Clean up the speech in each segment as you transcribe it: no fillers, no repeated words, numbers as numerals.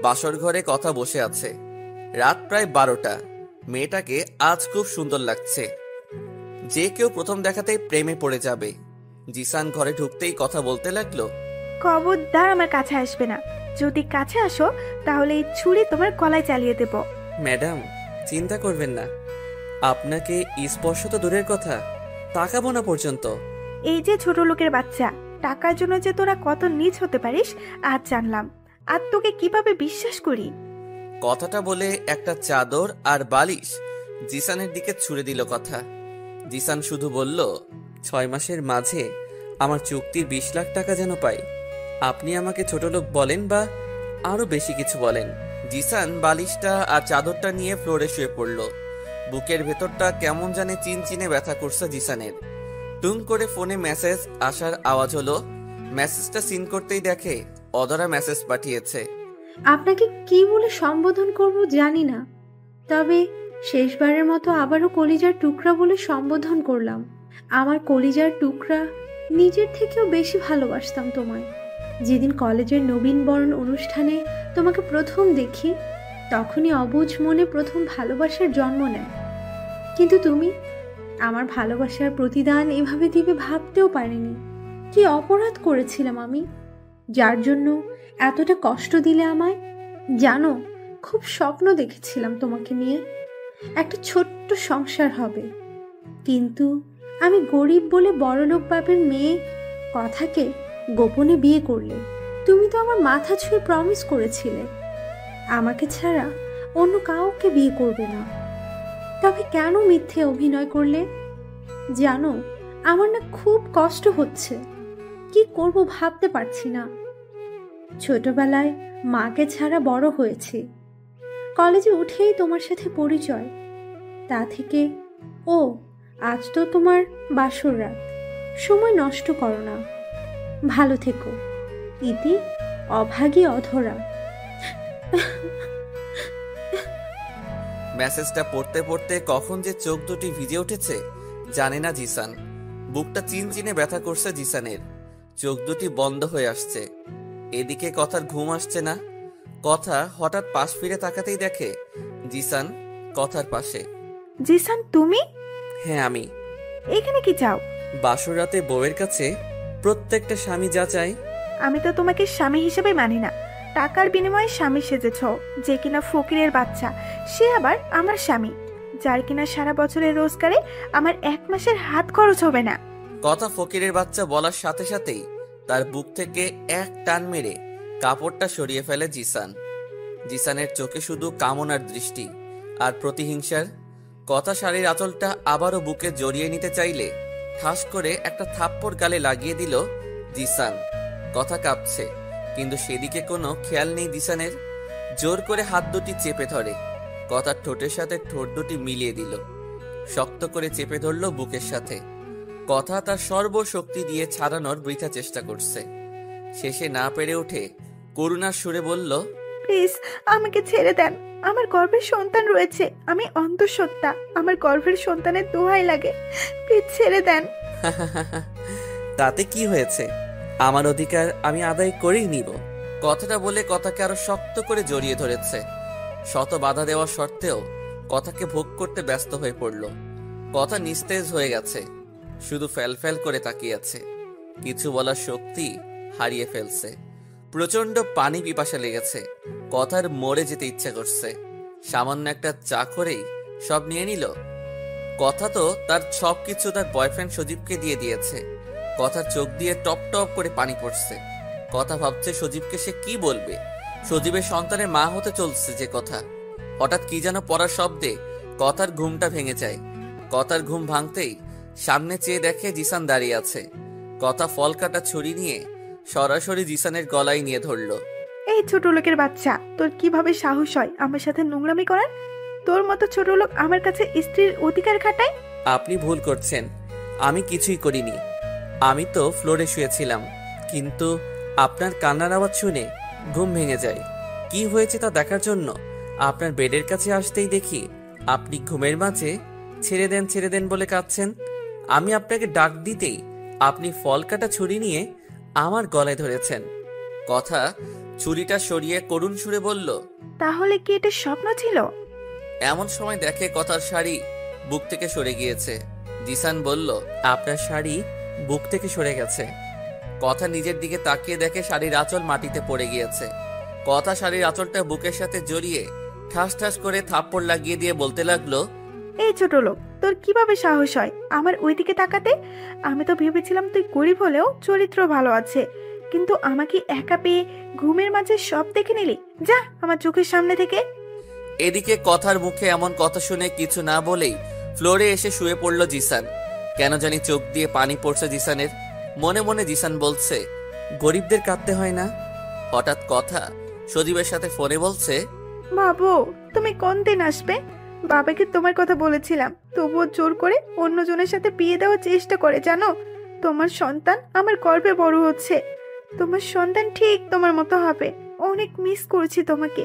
বাসর ঘরে কথা বসে আছে। রাত প্রায় 12টা। মেয়েটাকে আজ খুব সুন্দর লাগছে। যে কেউ প্রথম দেখাতেই প্রেমে পড়ে যাবে। জিসান ঘরে ঢুকতেই কথা বলতে লাগলো। খবরদার আমার কাছে আসবে না। যদি কাছে আসো তাহলে এই ছুরি তোমার গলায় চালিয়ে দেব। ম্যাডাম, চিন্তা করবেন না। আপনাকে স্পর্শ তো দূরের কথা, তাকাবো না পর্যন্ত। এই যে ছোট লোকের বাচ্চা, টাকার জন্য যে তোরা কত নীচ হতে পারিস আজ জানলাম। আর তোকে কিভাবে বিশ্বাস করি। কথাটা বলে একটা চাদর আর বালিশ জিসানের দিকে ছুড়ে দিল কথা। জিসান শুধু বলল, 6 মাসের মাঝে আমার চুক্তির 20 লাখ টাকা যেন পাই। আপনি আমাকে ছোট লোক বলেন বা আরো বেশি কিছু বলেন। জিসান বালিশটা আর চাদরটা নিয়ে ফ্লোরে শুয়ে পড়ল। বুকের ভেতরটা কেমন জানে চিনচিনে ব্যথা করছে জিসানের। টুং করে ফোনে মেসেজ আসার আওয়াজ হলো। মেসেজটা সিন করতেই দেখে অধরা মেসেজ পাঠিয়েছে। আপনাকে কি বলে সম্বোধন করব জানি না, তবে শেষবারের মতো আবারও কলিজার টুকরা বলে সম্বোধন করলাম। আমার কলিজার টুকরা, নিজের থেকেও বেশি ভালোবাসতাম তোমায়। যেদিন কলেজের নবীনবরণ অনুষ্ঠানে তোমাকে প্রথম দেখি, তখনই অবুঝ মনে প্রথম ভালোবাসার জন্ম নেয়। কিন্তু তুমি আমার ভালোবাসার প্রতিদান এভাবে দিবে ভাবতেও পারিনি। কি অপরাধ করেছিলাম আমি, যার জন্য এতটা কষ্ট দিলে আমায়? জানো, খুব স্বপ্ন দেখেছিলাম তোমাকে নিয়ে, একটা ছোট্ট সংসার হবে। কিন্তু আমি গরিব বলে বড়লোক বাপের মেয়ে কথাকে গোপনে বিয়ে করলে। তুমি তো আমার মাথা ছুঁয়ে প্রমিস করেছিলে আমাকে ছাড়া অন্য কাউকে বিয়ে করবে না। তবে কেন মিথ্যে অভিনয় করলে? জানো, আমার না খুব কষ্ট হচ্ছে। কি করব ভাবতে পারছি না। ছোটবেলায় মাকে ছাড়া বড় হয়েছি। কলেজে উঠেই তোমার সাথে পরিচয়। তা থেকে ও আজ তো তোমার বাসর রাত। সময় নষ্ট করো না, ভালো থেকো। ইতি অভাগী অধরা। মেসেজটা পড়তে পড়তে কখন যে চোখ দুটি ভিজে উঠেছে জানে না জিসান। বুকটা চিনচিনে ব্যথা করছে জিসানের। চোখ দুটি বন্ধ হয়ে আসছে। এদিকে কথার ঘুম আসছে না। কথা হঠাৎ পাশ ফিরে তাকাতেই দেখে জিসান কথার পাশে। জিসান, তুমি? হ্যাঁ, আমি। এখানে কি চাও? বাসর রাতে বউয়ের কাছে প্রত্যেকটা স্বামী যা চায়। আমি তো তোমাকে স্বামী হিসেবে মানি না। টাকার বিনিময়ে স্বামী সেজেছ। যে কিনা ফকিরের বাচ্চা, সে আবার আমার স্বামী, যার কিনা সারা বছরের রোজগারে আমার 1 মাসের হাত খরচ হবে না। কথা ফকিরের বাচ্চা বলার সাথে সাথেই তার বুক থেকে এক টান মেরে কাপড়টা সরিয়ে ফেলে জিসান। জিসানের চোখে শুধু কামনার দৃষ্টি আর প্রতিহিংসার। কথা শাড়ির আঁচলটা আবারও বুকে জড়িয়ে নিতে চাইলে ঠাস করে একটা থাপ্পড় গালে লাগিয়ে দিল জিসান। কথা কাঁপছে, কিন্তু সেদিকে কোনো খেয়াল নেই জিসানের। জোর করে হাত দুটি চেপে ধরে কথার ঠোঁটের সাথে ঠোঁট দুটি মিলিয়ে দিল। শক্ত করে চেপে ধরল বুকের সাথে। কথা তার সর্বশক্তি দিয়ে ছাড়ানোর বৃথা চেষ্টা করছে। শেষে না পেরে উঠে করুণার সুরে বলল, প্লিজ আমাকে ছেড়ে দেন। আমার গর্ভের সন্তান রয়েছে, আমি অন্তঃসত্ত্বা। আমার গর্ভের সন্তানের দোহাই লাগে, প্লিজ ছেড়ে দেন। তাতে কি হয়েছে? আমার অধিকার আমি আদায় করেই নিব। কথাটা বলে কথাকে আরো শক্ত করে জড়িয়ে ধরেছে। শত বাধা দেওয়া সত্ত্বেও কথাকে ভোগ করতে ব্যস্ত হয়ে পড়ল। কথা নিস্তেজ হয়ে গেছে, শুধু ফ্যাল করে তাকিয়ে আছে। কিছু বলার শক্তি হারিয়ে ফেলছে। প্রচন্ড পানি পিপাসা লেগেছে। কথার মরে যেতে ইচ্ছা করছে। সামান্য একটা চা করেই সব নিয়ে নিল। কথা তো তার সবকিছু তার বয়ফ্রেন্ড সজীবকে দিয়ে দিয়েছে। কথার চোখ দিয়ে টপ টপ করে পানি পড়ছে। কথা ভাবছে সজীবকে সে কি বলবে। সজীবের সন্তানের মা হতে চলছে যে কথা। হঠাৎ কি যেন পড়ার শব্দে কথার ঘুমটা ভেঙে যায়। কথার ঘুম ভাঙতেই সামনে চেয়ে দেখে জিসান দাঁড়িয়ে আছে। কথা ফল কাটা ছুরি নিয়ে সরাসরি জিসানের গলায় নিয়ে ধরল। এই ছোট লোকের বাচ্চা, তোর কিভাবে সাহস হয় আমার সাথে নোংরামি করার? তোর মতো ছোট লোক আমার কাছে স্ত্রীর অধিকার খাটায়? আপনি ভুল করছেন, আমি কিছুই করিনি। আমি তো ফ্লোরে শুয়েছিলাম, কিন্তু আপনার কান্নার আওয়াজ শুনে ঘুম ভেঙে যায়। কি হয়েছে তা দেখার জন্য আপনার বেডের কাছে আসতেই দেখি আপনি ঘুমের মাঝে ছেড়ে দেন বলে কাঁদছেন। আমি আপনাকে ডাক দিতেই আপনি ফল কাটা ছুরি নিয়ে আমার গলায় ধরেছেন। কথা ছুরিটা সরিয়ে করুণ সুরে বলল, তাহলে কি এটা স্বপ্ন ছিল? এমন সময় দেখে কথার শাড়ি বুক থেকে সরে গিয়েছে। জিসান বলল, আপনার শাড়ি বুক থেকে সরে গেছে। কথা নিজের দিকে তাকিয়ে দেখে শাড়ির আঁচল মাটিতে পড়ে গিয়েছে। কথা শাড়ির আঁচলটা বুকের সাথে জড়িয়ে ঠাস ঠাস করে থাপ্পড় লাগিয়ে দিয়ে বলতে লাগলো, এই ছোট লোক, তোর কিভাবে সাহস হয় আমার ওইদিকে তাকাতে? আমি তো ভেবেছিলাম তুই গরিব হলেও চরিত্র ভালো আছে, কিন্তু আমাকে একা পেয়ে ঘুমের মাঝে সব দেখে নিলি। যা আমার চোখের সামনে থেকে। এদিকে কথার মুখে এমন কথা শুনে কিছু না বলেই ফ্লোরে এসে শুয়ে পড়ল জিসান। কেন জানি চোখ দিয়ে পানি পড়ছে জিসানের। মনে মনে জিসান বলছে, গরিবদের কাঁদতে হয় না। হঠাৎ কথা সজীবের সাথে ফোনে বলছে, বাবু, তুমি কোন দিন আসবে? বাবাকে তোমার কথা বলেছিলাম, তবুও জোর করে অন্যজনের সাথে বিয়ে দেওয়ার চেষ্টা করে, জানো? তোমার সন্তান আমার গর্বে বড় হচ্ছে। তোমার সন্তান ঠিক তোমার মতো হবে। অনেক মিস করছি তোমাকে,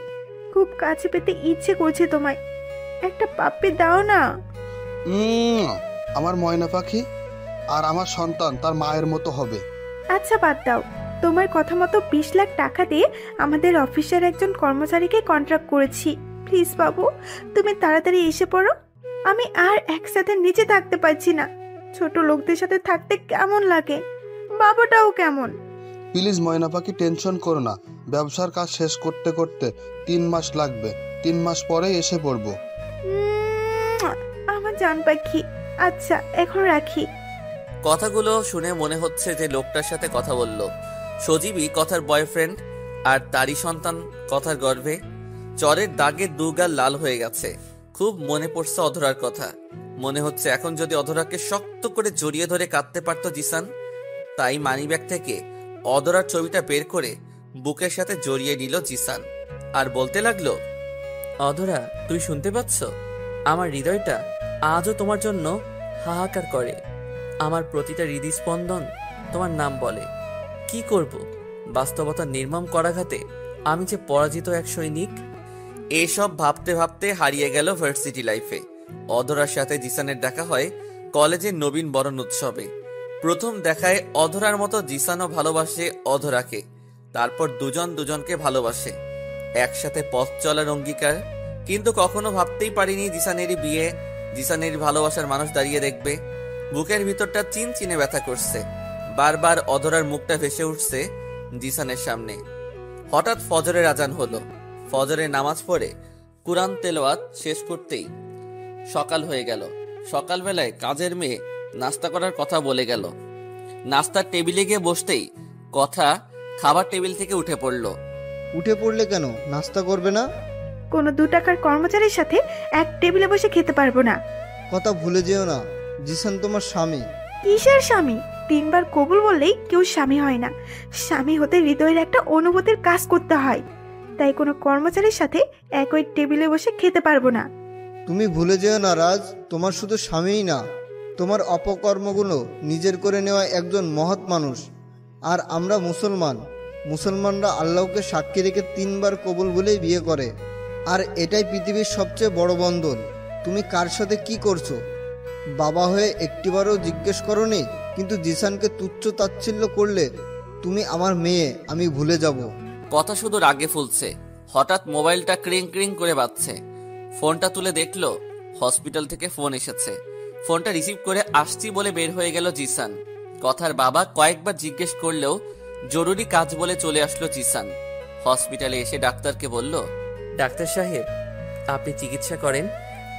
খুব কাছে পেতে ইচ্ছে করছে তোমায়। একটা পাপ্পি দাও না। আমার ময়না পাখি, আর আমার সন্তান তার মায়ের মতো হবে। আচ্ছা বাদ দাও, তোমার কথা মতো 20 লাখ টাকা দিয়ে আমাদের অফিসের একজন কর্মচারীকে কন্ট্রাক্ট করেছি। প্লিজ বাবু, তুমি তাড়াতাড়ি এসে পড়ো। আমি আর একসাথে নিচে থাকতে পারছি না। ছোট লোকদের সাথে থাকতে কেমন লাগে, বাবাটাও কেমন। প্লিজ ময়না পাখি, টেনশন করো না। ব্যবসার কাজ শেষ করতে করতে 3 মাস লাগবে। 3 মাস পরেই এসে পড়বো। আমার জান পাখি। আচ্ছা, এখন রাখি। কথাগুলো শুনে মনে হচ্ছে যে লোকটার সাথে কথা বলল সজীবই কথার বয়ফ্রেন্ড, আর তারই সন্তান কথার গর্ভে। চরের দাগে দুগাল লাল হয়ে গেছে। খুব মনে পড়ছে অধরার কথা। মনে হচ্ছে এখন যদি অধরাকে শক্ত করে জড়িয়ে ধরে কাঁদতে পারত জিসান। তাই মানিব্যাগ থেকে অধরার ছবিটা বের করে বুকের সাথে জড়িয়ে নিল জিসান আর বলতে লাগলো, অধরা, তুই শুনতে পাচ্ছ? আমার হৃদয়টা আজও তোমার জন্য হাহাকার করে। আমার প্রতিটা হৃদস্পন্দন তোমার নাম বলে। কি করব, বাস্তবতার নির্মম করাঘাতে আমি যে পরাজিত এক সৈনিক। এসব ভাবতে ভাবতে হারিয়ে গেল ভার্সিটি লাইফে। অধরার সাথে জিসানের দেখা হয় কলেজের নবীন বরণ উৎসবে। প্রথম দেখায় অধরার মতো জিসানও ভালোবাসে অধরাকে। তারপর দুজন দুজনকে ভালোবাসে, একসাথে পথ চলার অঙ্গীকার। কিন্তু কখনো ভাবতেই পারিনি জিসানেরই বিয়ে, জিসানের ভালোবাসার মানুষ দাঁড়িয়ে দেখবে। বুকের ভিতরটা চিনচিনে ব্যথা করছে। বারবার অধরার মুখটা ভেসে উঠছে জিসানের সামনে। হঠাৎ ফজরের আজান হলো। ফজরের নামাজ পড়ে কুরআন তেলাওয়াত শেষ করতেই সকাল হয়ে গেল। সকালবেলায় কাজের মেয়ে নাস্তা করার কথা বলে গেল। নাস্তার টেবিলে গিয়ে বসতেই কথা খাবার টেবিল থেকে উঠে পড়ল। উঠে পড়লে কেন? নাস্তা করবে না? কোনো 2 টাকার কর্মচারীর সাথে এক টেবিলে বসে খেতে পারবো না। কথা ভুলে যেও না, জিসান তোমার স্বামী। কিসের স্বামী? 3 বার কবুল বললেই কেউ স্বামী হয় না। স্বামী হতে হৃদয়ের একটা অনুভূতির কাজ করতে হয়। তাই কোনো কর্মচারীর সাথে একই টেবিলে বসে খেতে পারবো না। তুমি ভুলে যেও না রাজ, তোমার শুধু স্বামীই না, তোমার অপকর্মগুলো নিজের করে নেওয়া একজন মহৎ মানুষ। আর আমরা মুসলমানরা আল্লাহকে সাক্ষী রেখে 3 বার কবুল বলেই বিয়ে করে। আর এটাই পৃথিবীর সবচেয়ে বড় বন্ধন। তুমি কার সাথে কি করছো বাবা হয়ে একটিবারও জিজ্ঞেস করোনি? কিন্তু জিসানকে তুচ্ছ তাচ্ছিল্য করলে তুমি আমার মেয়ে, আমি ভুলে যাব। কথা শুধু রাগে ফুলছে। হঠাৎ মোবাইলটা ক্রিং ক্রিং করে বাজছে। ফোনটা তুলে দেখলো হসপিটাল থেকে ফোন এসেছে। ফোনটা রিসিভ করে আসছি বলে বের হয়ে গেল জিসান। কথার বাবা কয়েকবার জিজ্ঞেস করলেও জরুরি কাজ বলে চলে আসলো জিসান। হসপিটালে এসে ডাক্তারকে বলল, ডাক্তার সাহেব, আপনি চিকিৎসা করেন,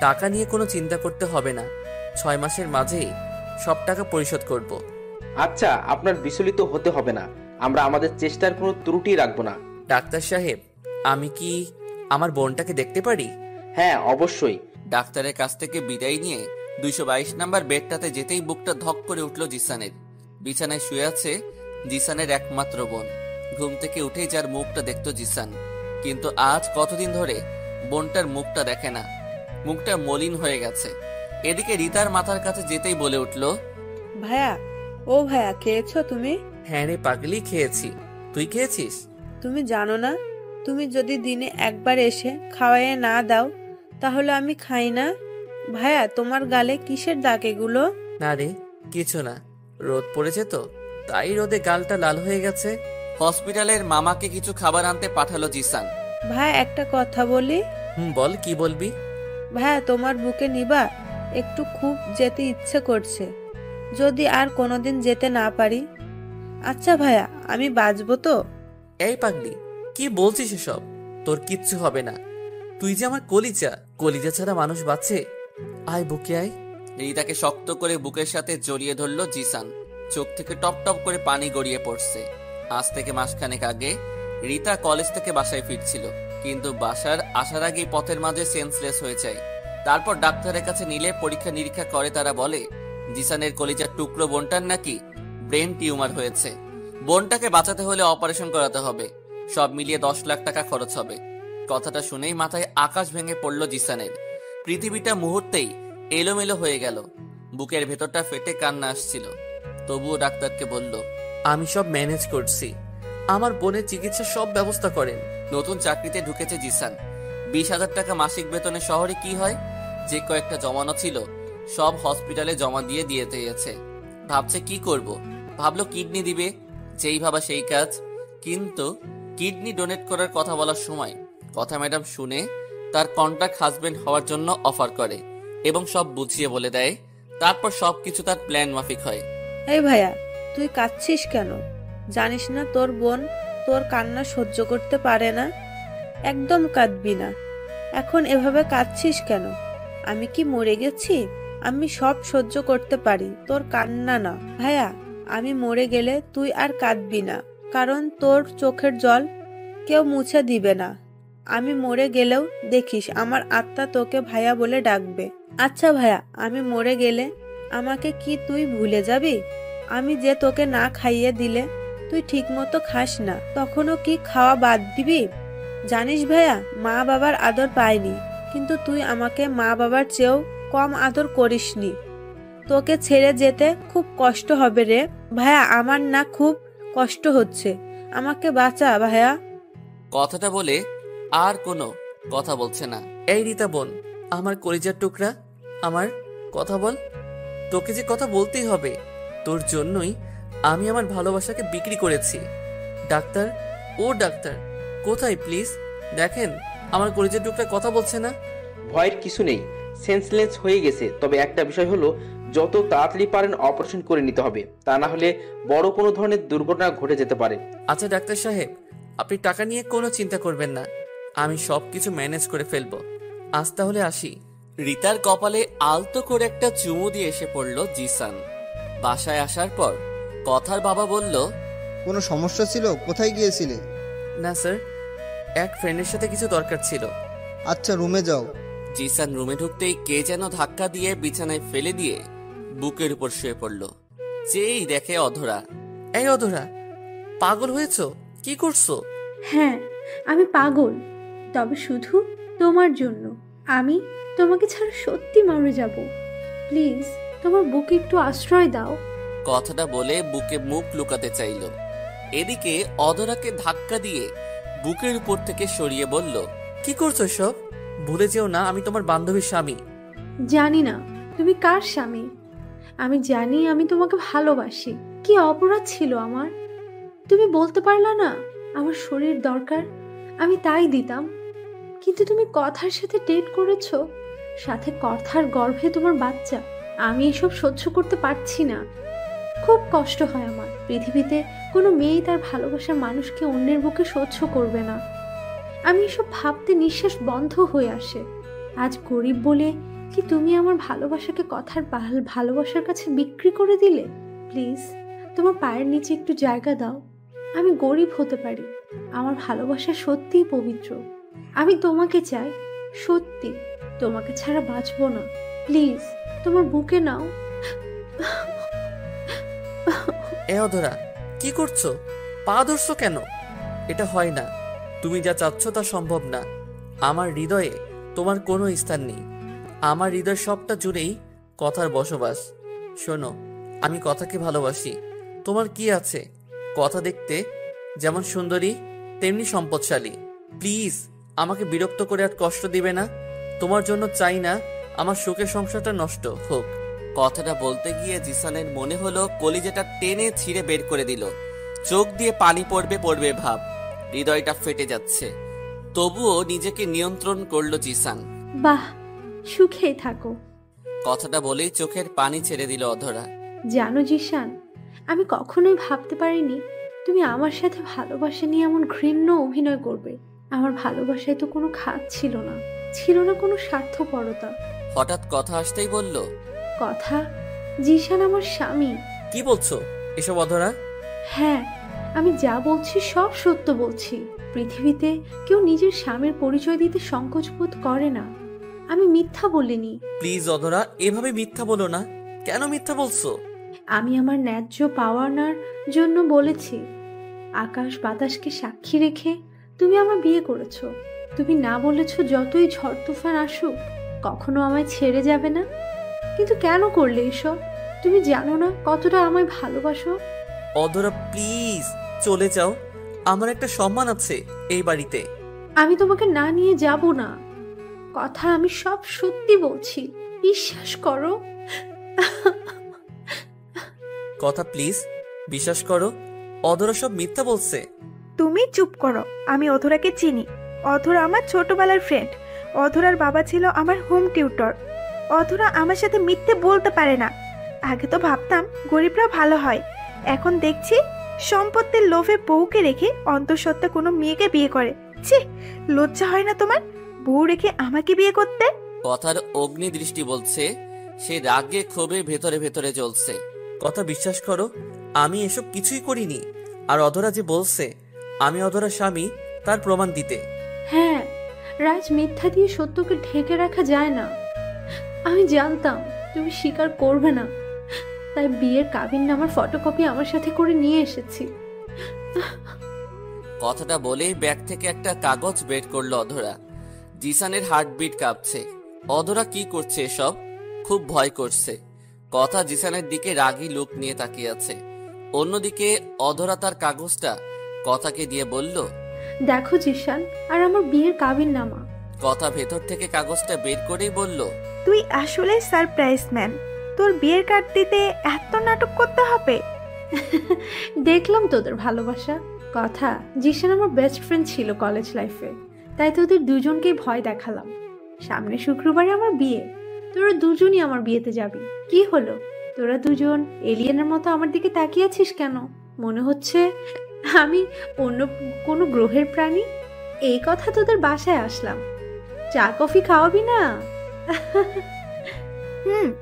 টাকা নিয়ে কোনো চিন্তা করতে হবে না। 6 মাসের মাঝেই সব টাকা পরিশোধ করব। আচ্ছা, আপনার বিচলিত হতে হবে না, আমরা আমাদের চেষ্টার কোনো ত্রুটি রাখবো না। ডাক্তার সাহেব, আমি কি আমার বোনটাকে দেখতে পারি? হ্যাঁ, অবশ্যই। ডাক্তারের কাছ থেকে বিদায় নিয়ে 222 নাম্বার বেডটাতে যেতেই বুকটা ধক করে উঠল জিসানের। বিছানায় শুয়ে আছে জিসানের একমাত্র বোন। ঘুম থেকে উঠেই যার মুখটা দেখতো জিসান, কিন্তু আজ কতদিন ধরে বোনটার মুখটা দেখে না। মুখটা মলিন হয়ে গেছে। এদিকে রিতার মাথার কাছে যেতেই বলে উঠল, ভাইয়া, ও ভাইয়া, খেয়েছো তুমি? হ্যাঁ রে পাগলি, খেয়েছি। তুই খেয়েছিস? তুমি জানো না, তুমি যদি দিনে একবার এসে খাওয়াইয়ে না দাও তাহলে আমি খাই না। ভাইয়া, তোমার গালে কিসের দাগ এগুলো? না রে, কিছু না, রোদ পড়েছে তো, তাই রোদে গালটা লাল হয়ে গেছে। হসপিটালের মামাকে কিছু খাবার আনতে পাঠালো জিসান। ভাই একটা কথা বলি। বল, কি বলবি? ভাইয়া তোমার বুকে নিবা? একটু খুব যেতে ইচ্ছে করছে, যদি আর কোনোদিন যেতে না পারি। আচ্ছা ভাইয়া, আমি বাঁচবো তো? এই পাগলি, কি বলছিস এসব? তোর কিচ্ছু হবে না। তুই যে আমার কলিজা, কলিজা ছাড়া মানুষ বাঁচে। আয় বুকে আয়। রিতাকে শক্ত করে বুকের সাথে জড়িয়ে ধরলো জিসান। চোখ থেকে টপ টপ করে পানি গড়িয়ে পড়ছে। আজ থেকে মাসখানেক আগে রিতা কলেজ থেকে বাসায় ফিরছিল, কিন্তু বাসার আসার আগেই পথের মাঝে সেন্সলেস হয়ে যায়। তারপর ডাক্তারের কাছে নিলে পরীক্ষা নিরীক্ষা করে তারা বলে জিসানের কলিজার টুকরো বোনটার নাকি ব্রেন টিউমার হয়েছে। বোনটাকে বাঁচাতে হলে অপারেশন করাতে হবে। সব মিলিয়ে 10 লাখ টাকা খরচ হবে। কথাটা শুনেই মাথায় আকাশ ভেঙে পড়ল জিসানের। পৃথিবীটা মুহূর্তেই এলোমেলো হয়ে গেল। বুকের ভেতরটা ফেটে কান্না আসছিল। তবুও ডাক্তারকে বলল, আমি সব ম্যানেজ করছি, আমার বোনের চিকিৎসার সব ব্যবস্থা করেন। নতুন চাকরিতে ঢুকেছে জিসান। 20,000 টাকা মাসিক বেতনে শহরে কি হয়? যে কয়েকটা জমানো ছিল সব হসপিটালে জমা দিয়ে দিয়েছে। ভাবছে কি করব। ভাবলো কিডনি দিবে, যেই ভাবা সেই কাজ। কিন্তু কিডনি ডোনেট করার কথা বলার সময় কথা ম্যাডাম শুনে তার কন্ট্রাক্ট হাজবেন্ড হওয়ার জন্য অফার করে এবং সব বুঝিয়ে বলে দেয়। তারপর সবকিছু তার প্ল্যান মাফিক হয়। এই ভাইয়া, তুই কাঁদছিস কেন? জানিস না তোর বোন তোর কান্না সহ্য করতে পারে না? একদম কাঁদবি না। এখন এভাবে কাঁদছিস কেন? আমি কি মরে গেছি? আমি সব সহ্য করতে পারি, তোর কান্না না। ভাইয়া, আমি মরে গেলে তুই আর কাঁদবি না, কারণ তোর চোখের জল কেউ মুছে দিবে না। আমি মরে গেলেও দেখিস আমার আত্মা তোকে ভাইয়া বলে ডাকবে। আচ্ছা ভাইয়া, আমি মরে গেলে আমাকে কি তুই ভুলে যাবি? আমি যে তোকে না খাইয়ে দিলে তুই ঠিক মতো খাস না, তখনও কি খাওয়া বাদ দিবি? জানিস ভাইয়া, মা বাবার আদর পাইনি, কিন্তু তুই আমাকে মা বাবার চেয়েও কম আদর করিসনি। তোকে ছেড়ে যেতে খুব কষ্ট হবে রে ভাইয়া। আমার না খুব কষ্ট হচ্ছে, আমাকে বাঁচা ভাইয়া। কথাটা বলে আর কোনো কথা বলছে না। এই রিতা বোন, আমার কলিজার টুকরা, আমার কথা বল। তোকে যে কথা বলতেই হবে, তোর জন্যই আমি আমার ভালোবাসাকে বিক্রি করেছি। ডাক্তার, ও ডাক্তার, কোথায় প্লিজ দেখেন, আমার কলিজার টুকরা কথা বলছে না। ভয়ের কিছু নেই, সেন্সলেস হয়ে গেছে। তবে একটা বিষয় হলো, যত তাড়াতাড়ি পারেন অপারেশন করে নিতে হবে, তা না হলে বড় কোনো ধরনের দুর্ঘটনা ঘটে যেতে পারে। আচ্ছা ডাক্তার সাহেব, আপনি টাকা নিয়ে কোনো চিন্তা করবেন না, আমি সবকিছু ম্যানেজ করে ফেলবো। আজ তাহলে আসি। রিতার কপালে আলতো করে একটা চুমু দিয়ে এসে পড়ল জিসান। বাসায় আসার পর কথার বাবা বলল, কোনো সমস্যা ছিল? কোথায় গিয়েছিলে? না স্যার, এক ফ্রেন্ডের সাথে কিছু দরকার ছিল। আচ্ছা, রুমে যাও। জিসান রুমে ঢুকতেই কে যেন ধাক্কা দিয়ে বিছানায় ফেলে দিয়ে বুকের উপর শুয়ে পড়ল। যেই দেখে অধরা। এই অধরা, পাগল হয়েছো? কি করছো? হ্যাঁ, আমি পাগল, তবে শুধু তোমার জন্য। আমি তোমাকে ছাড়া সত্যি মরে যাব। প্লিজ তোমার বুকে একটু আশ্রয় দাও। কথাটা বলে বুকে মুখ লুকাতে চাইল। এদিকে অধরাকে ধাক্কা দিয়ে বুকের উপর থেকে সরিয়ে বলল, কি করছো সব? ভুলে যেও না আমি তোমার বান্ধবীর স্বামী। জানি না তুমি কার স্বামী, আমি জানি আমি তোমাকে ভালোবাসি। কি অপরাধ ছিল আমার? তুমি বলতে পারলা না আমার শরীর দরকার, আমি তাই দিতাম। কিন্তু তুমি কথার সাথে ডেট করেছো, সাথে কথার গর্ভে তোমার বাচ্চা। আমি এসব সহ্য করতে পারছি না, খুব কষ্ট হয় আমার। পৃথিবীতে কোনো মেয়েই তার ভালোবাসার মানুষকে অন্যের বুকে সহ্য করবে না। আমি এসব ভাবতে নিঃশ্বাস বন্ধ হয়ে আসে। আজ গরিব বলে কি তুমি আমার ভালোবাসাকে কথার ভালোবাসার কাছে বিক্রি করে দিলে? প্লিজ তোমার পায়ের নিচে একটু জায়গা দাও। আমি গরিব হতে পারি, আমার ভালোবাসা সত্যিই পবিত্র। আমি তোমাকে চাই, সত্যি তোমাকে ছাড়া বাঁচবো না। প্লিজ তোমার বুকে নাও। এ অধরা, কি করছো? পা ধরছো কেন? এটা হয় না। তুমি যা চাচ্ছ তা সম্ভব না। আমার হৃদয়ে তোমার কোনো স্থান নেই। আমার হৃদয় সবটা জুড়েই কথার বসবাস। শোনো, আমি কথাকে ভালোবাসি। তোমার কি আছে? কথা দেখতে যেমন সুন্দরী তেমনি সম্পদশালী। প্লিজ আমাকে বিরক্ত করে আর কষ্ট দিবে না। তোমার জন্য চাই না আমার সুখের সংসারটা নষ্ট হোক। কথাটা বলতে গিয়ে জিসানের মনে হলো কলিজাটা টেনে ছিঁড়ে বের করে দিল। চোখ দিয়ে পানি পড়বে পড়বে ভাব, হৃদয়টা ফেটে যাচ্ছে। তবুও নিজেকে নিয়ন্ত্রণ করলো জিসান। বাহ, সুখেই থাকো। কথাটা বলেই চোখের পানি ছেড়ে দিল অধরা। জানো জিশান, আমি কখনোই ভাবতে পারিনি তুমি আমার সাথে ভালোবাসা নিয়ে এমন ঘৃণ্য অভিনয় করবে। আমার ভালোবাসায় তো কোনো খাত ছিল না, ছিল না কোনো স্বার্থপরতা। হঠাৎ কথা আসতেই বলল, কথা? জিশান আমার স্বামী। কি বলছো এসব অধরা? হ্যাঁ, আমি যা বলছি সব সত্য বলছি। পৃথিবীতে কেউ নিজের স্বামীর পরিচয় দিতে সংকোচ বোধ করে না। আমি মিথ্যা বলিনি। প্লিজ অধরা, এভাবে মিথ্যা বলো না। কেন মিথ্যা বলছো? আমি আমার ন্যায্য পাওয়ার জন্য বলেছি। আকাশ বাতাসকে সাক্ষী রেখে তুমি আমার বিয়ে করেছো। তুমি না বলেছো যতই ঝড় তুফান আসুক কখনো আমায় ছেড়ে যাবে না। কিন্তু কেন করলে এসব? তুমি জানো না কতটা আমায় ভালোবাসো। অধরা প্লিজ চলে যাও, আমার একটা সম্মান আছে এই বাড়িতে। আমি তোমাকে না নিয়ে যাব না। কথা আমি সব সত্যি বলছি, বিশ্বাস করো। কথা প্লিজ বিশ্বাস করো, অধরা সব মিথ্যা বলছে। তুমি চুপ করো। আমি অধরাকে চিনি। অধরা আমার ছোটবেলার ফ্রেন্ড। অধরার বাবা ছিল আমার হোম টিউটর। অধরা আমার সাথে মিথ্যে বলতে পারে না। আগে তো ভাবতাম গরিবরা ভালো হয়, এখন দেখছি সম্পত্তির লোভে বউকে রেখে অন্তঃসত্ত্বা কোনো মেয়েকে বিয়ে করে। ছি, লজ্জা হয় না তোমার? বউ রেখে আমাকে বিয়ে করতে? কথার অগ্নি দৃষ্টি বলছে সে রাগে ক্ষোভে ভেতরে ভেতরে জ্বলছে। কথা বিশ্বাস করো, আমি এসব কিছুই করিনি। আর অধরা যে বলছে আমি অধরার স্বামী, তার প্রমাণ দিতে। হ্যাঁ, রাজ, মিথ্যা দিয়ে সত্যকে ঢেকে রাখা যায় না। আমি জানতাম তুমি স্বীকার করবে না, তাই বিয়ের কাবিননামার ফটোকপি আমার সাথে করে নিয়ে এসেছি। কথাটা বলেই ব্যাগ থেকে একটা কাগজ বের করলো অধরা। জিসানের হার্টবিট কাঁপছে। অধরা কি করছে এসব? খুব ভয় করছে। কথা জিসানের দিকে রাগী লুক নিয়ে তাকিয়ে আছে। অন্যদিকে অধরা তার কাগজটা কথাকে দিয়ে বলল, দেখো জিশান, আর আমার বিয়ের কাবিননামা। কথা ভেতর থেকে কাগজটা বের করেই বলল, তুই আসলে সারপ্রাইজ ম্যান। তোর বিয়ের কার্ড দিতে এত নাটক করতে হবে? দেখলাম তোদের ভালোবাসা। কথা, জিশান আমার বেস্ট ফ্রেন্ড ছিল কলেজ লাইফে, তাই তোদের দুজনকেই ভয় দেখালাম। সামনে শুক্রবারে আমার বিয়ে, তোরা দুজনই আমার বিয়েতে যাবি। কি হলো, তোরা দুজন এলিয়েনের মতো আমার দিকে তাকিয়ে আছিস কেন? মনে হচ্ছে আমি অন্য কোনো গ্রহের প্রাণী। এই কথা তোদের বাসায় আসলাম, চা কফি খাওয়াবি না?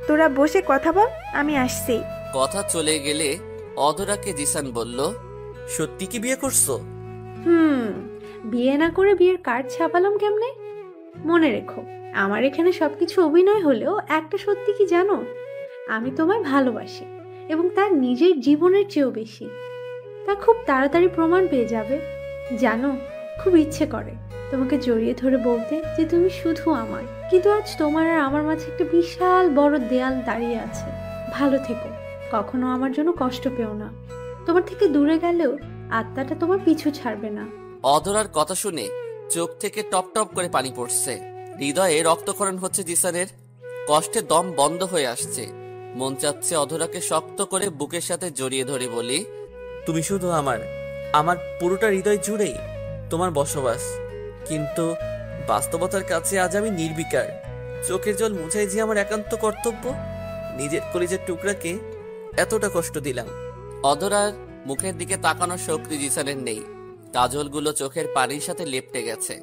তোরা বসে কথা বল, আমি আসছি। কথা চলে গেলে অধরাকে জিসান বলল, সত্যি কি বিয়ে করছো? বিয়ে না করে বিয়ের কার্ড ছাপালাম কেমনে? মনে রেখো, আমার এখানে সবকিছু অভিনয় হলেও একটা সত্যি কি জানো, আমি তোমায় ভালোবাসি, এবং তার নিজের জীবনের চেয়েও বেশি। তা খুব তাড়াতাড়ি প্রমাণ পেয়ে যাবে। জানো, খুব ইচ্ছে করে তোমাকে জড়িয়ে ধরে বলতে যে তুমি শুধু আমার, কিন্তু আজ তোমার আর আমার মাঝে একটা বিশাল বড় দেয়াল দাঁড়িয়ে আছে। ভালো থেকো, কখনো আমার জন্য কষ্ট পেও না। তোমার থেকে দূরে গেলেও আত্মাটা তোমার পিছু ছাড়বে না। অধরার কথা শুনে চোখ থেকে টপ টপ করে পানি পড়ছে। হৃদয়ে রক্তক্ষরণ হচ্ছে জিসানের। কষ্টে দম বন্ধ হয়ে আসছে। মন চাচ্ছে অধরাকে শক্ত করে বুকের সাথে জড়িয়ে ধরে বলি, তুমি শুধু আমার, আমার পুরোটা হৃদয় জুড়েই তোমার বসবাস। কিন্তু বাস্তবতার কাছে আজ আমি নির্বিকার। চোখের জল মুছাই যে আমার একান্ত কর্তব্য। নিজের কলিজার টুকরাকে এতটা কষ্ট দিলাম। অধরার মুখের দিকে তাকানোর শক্তি জিসানের নেই। কাজলগুলো চোখের পানির সাথে লেপটে গেছে।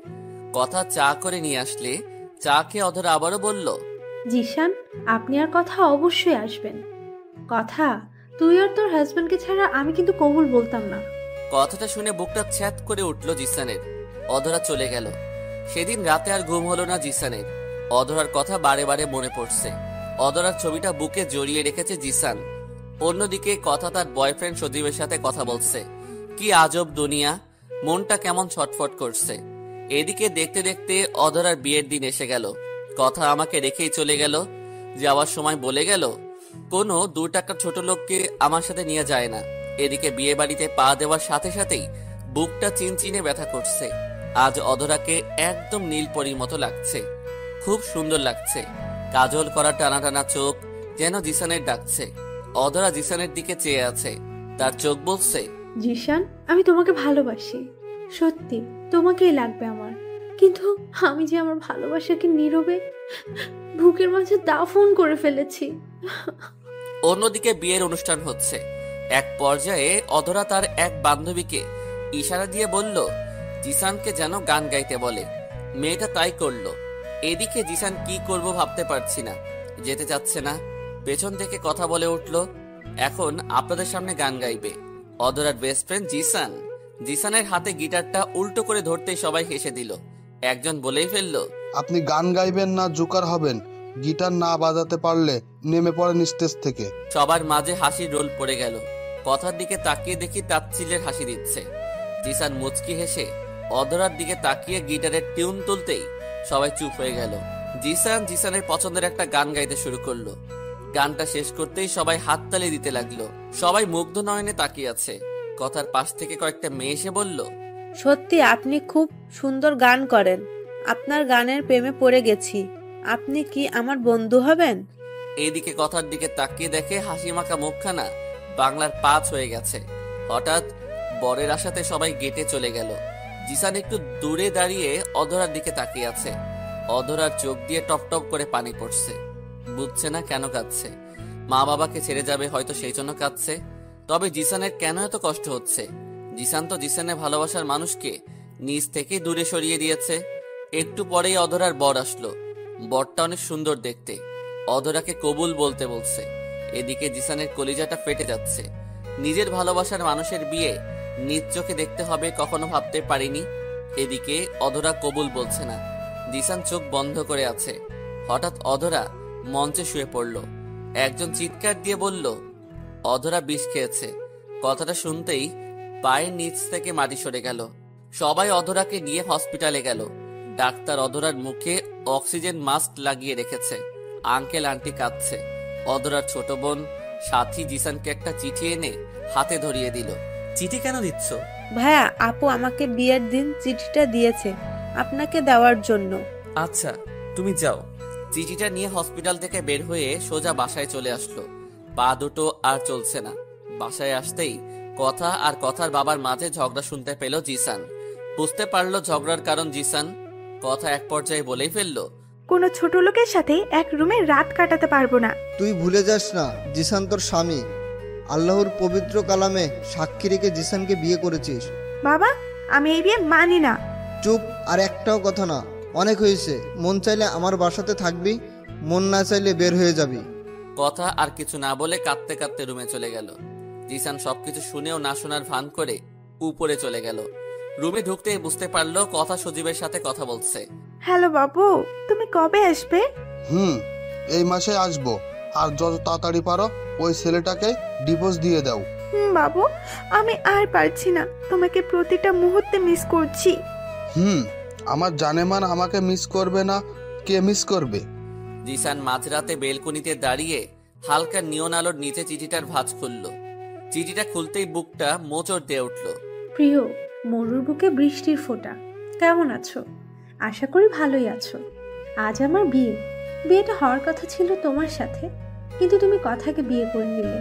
কথা চা করে নিয়ে আসলে চা খেয়ে অধরা আবারও বলল, জিশান, আপনি আর কথা অবশ্যই আসবেন। কথা, তুই আর তোর হাজবেন্ডকে ছাড়া আমি কিন্তু কবুল বলতাম না। কথাটা শুনে বুকটা ছ্যাত করে উঠল জিসানের। অধরা চলে গেল। সেদিন রাতে আর ঘুম হলো না জিসানের। অধরার কথা বারে বারে মনে পড়ছে। অধরার ছবিটা বুকে জড়িয়ে রেখেছে জিসান। অন্যদিকে কথা তার বয়ফ্রেন্ড সজীবের সাথে কথা বলছে। কি আজব দুনিয়া, মনটা কেমন ছটফট করছে। এদিকে দেখতে দেখতে অধরার বিয়ের দিন এসে গেল। কথা আমাকে রেখেই চলে গেল। যাওয়ার সময় বলে গেল, কোনো 2 টাকার ছোট লোককে আমার সাথে নিয়ে যায় না। এদিকে বিয়ে বাড়িতে পা দেওয়ার সাথে সাথেই বুকটা চিনচিনে ব্যথা করছে। আজ অধরাকে একদম নীলপরীর মতো লাগছে, খুব সুন্দর লাগছে। কাজল করা টানা টানা চোখ যেন জিসানের ডাকছে। অধরা জিসানের দিকে চেয়ে আছে। তার চোখ বলছে, জিশান, আমি তোমাকে ভালোবাসি, সত্যি তোমাকেই লাগবে আমার। কিন্তু আমি যে আমার ভালোবাসাকে নীরবে বুকের মাঝে দাফন করে ফেলেছি। অন্যদিকে বিয়ের অনুষ্ঠান হচ্ছে। এক পর্যায়ে অধরা তার এক বান্ধবীকে ইশারা দিয়ে বলল জিসানকে যেন গান গাইতে বলে। মেয়েটা তাই করলো। এদিকে জিসান কি করব ভাবতে পারছি না, যেতে চাচ্ছে না। পেছন থেকে কথা বলে উঠল, এখন আপনাদের সামনে গান গাইবে অধরার বেস্ট ফ্রেন্ড জিসান। জিসানের হাতে গিটারটা উল্টো করে ধরতেই সবাই হেসে দিল। একজন বলেই ফেলল, আপনি গান গাইবেন না জোকার হবেন, গিটার না বাজাতে পারলে নেমে পড়েন স্টেজ থেকে। সবার মাঝে হাসির রোল পড়ে গেল। কথার দিকে তাকিয়ে দেখি তাচ্ছিল্যের হাসি দিচ্ছে। জিসান মুচকি হেসে অধরার দিকে তাকিয়ে গিটারের টিউন তুলতেই সবাই চুপ হয়ে গেল। জিসানের পছন্দের একটা গান গাইতে শুরু করলো। গানটা শেষ করতেই সবাই হাততালি দিতে লাগলো। সবাই মুগ্ধ নয়নে তাকিয়ে আছে। কথার পাশ থেকে কয়েকটা মেয়ে এসে বলল, সত্যি আপনি খুব সুন্দর গান করেন, আপনার গানের প্রেমে পড়ে গেছি। আপনি কি আমার বন্ধু হবেন? এইদিকে কথার দিকে তাকিয়ে দেখে হাসি মাখা মুখখানা বাংলার 5 হয়ে গেছে। হঠাৎ বরের আশাতে সবাই গেটে চলে গেল। জিসান একটু দূরে দাঁড়িয়ে অধরার দিকে তাকিয়ে আছে। অধরার চোখ দিয়ে টপ টপ করে পানি পড়ছে। বুঝছে না কেন কাঁদছে। মা বাবাকে ছেড়ে যাবে হয়তো সেই জন্য কাঁদছে। তবে জিসানের কেন এত কষ্ট হচ্ছে? জিসান তো জিসানের ভালোবাসার মানুষকে নিজ থেকে দূরে সরিয়ে দিয়েছে। একটু পরেই অধরার বর আসলো। বরটা অনেক সুন্দর দেখতে। অধরাকে কবুল বলতে বলছে। এদিকে জিসানের কলিজাটা ফেটে যাচ্ছে। নিজের ভালোবাসার মানুষের বিয়ে নিজ চোখে দেখতে হবে কখনো ভাবতে পারিনি। এদিকে অধরা কবুল বলছে না। জিসান চোখ বন্ধ করে আছে। হঠাৎ অধরা মঞ্চে শুয়ে পড়ল। একজন চিৎকার দিয়ে বলল, অধরা বিষ খেয়েছে। কথাটা শুনতেই পায়ের নিচ থেকে মাটি সরে গেল। সবাই অধরাকে নিয়ে হসপিটালে গেল। ডাক্তার অধরার মুখে অক্সিজেন মাস্ক লাগিয়ে রেখেছে। আঙ্কেল আন্টি কাঁদছে। অধরার ছোট বোন সাথী জিসানকে একটা চিঠি এনে হাতে ধরিয়ে দিল। চিঠি কেন দিচ্ছ? ভাইয়া, আপু আমাকে বিয়ের দিন চিঠিটা দিয়েছে আপনাকে দেওয়ার জন্য। আচ্ছা, তুমি যাও। চিঠিটা নিয়ে হসপিটাল থেকে বের হয়ে সোজা বাসায় চলে আসলো। পা দুটো আর চলছে না। বাসায় আসতেই কথা আর কথার বাবার মাঝে ঝগড়া শুনতে পেল জিসান। বুঝতে পারলো ঝগড়ার কারণ জিসান। কথা এক পর্যায়ে বলেই ফেললো, কোনো ছোট লোকের সাথে এক রুমে রাত কাটাতে পারবো না। তুই ভুলে যাস না জিসান তোর স্বামী। আল্লাহর পবিত্র কালামে সাক্ষী রেখে জিসানকে বিয়ে করেছিস। বাবা, আমি এই বিয়ে মানি না। চুপ, আর একটাও কথা না। অনেক হয়েছে। মন চাইলে আমার বাসাতে থাকবি, মন না চাইলে বের হয়ে যাবি। কথা আর কিছু না বলে কাঁদতে কাঁদতে রুমে চলে গেল। জিসান সবকিছু শুনেও না শোনার ভান করে উপরে চলে গেল। রুমে ঢুকতেই বুঝতে পারলো কথা সজীবের সাথে কথা বলছে। হ্যালো বাবু, তুমি কবে আসবে? এই মাসে আসবো। আর যত তাড়াতাড়ি পারো ওই ছেলেটাকে ডিভোর্স দিয়ে দাও। বাবু, আমি আর পারছি না, তোমাকে প্রতিটা মুহূর্তে মিস করছি। আমার জানেমান আমাকে মিস করবে না, কে মিস করবে? জিসান মাঝরাতে বেলকনিতে দাঁড়িয়ে হালকা নিয়ন আলোর নিচে চিঠিটার ভাঁজ খুলল। চিঠিটা খুলতেই বুকটা মোচড় দিয়ে উঠল। প্রিয়, মরুর বুকে বৃষ্টির ফোঁটা, কেমন আছো? আশা করি ভালোই আছো। আজ আমার বিয়ে। বিয়েটা হওয়ার কথা ছিল তোমার সাথে, কিন্তু তুমি কথাকে বিয়ে করে নিলে।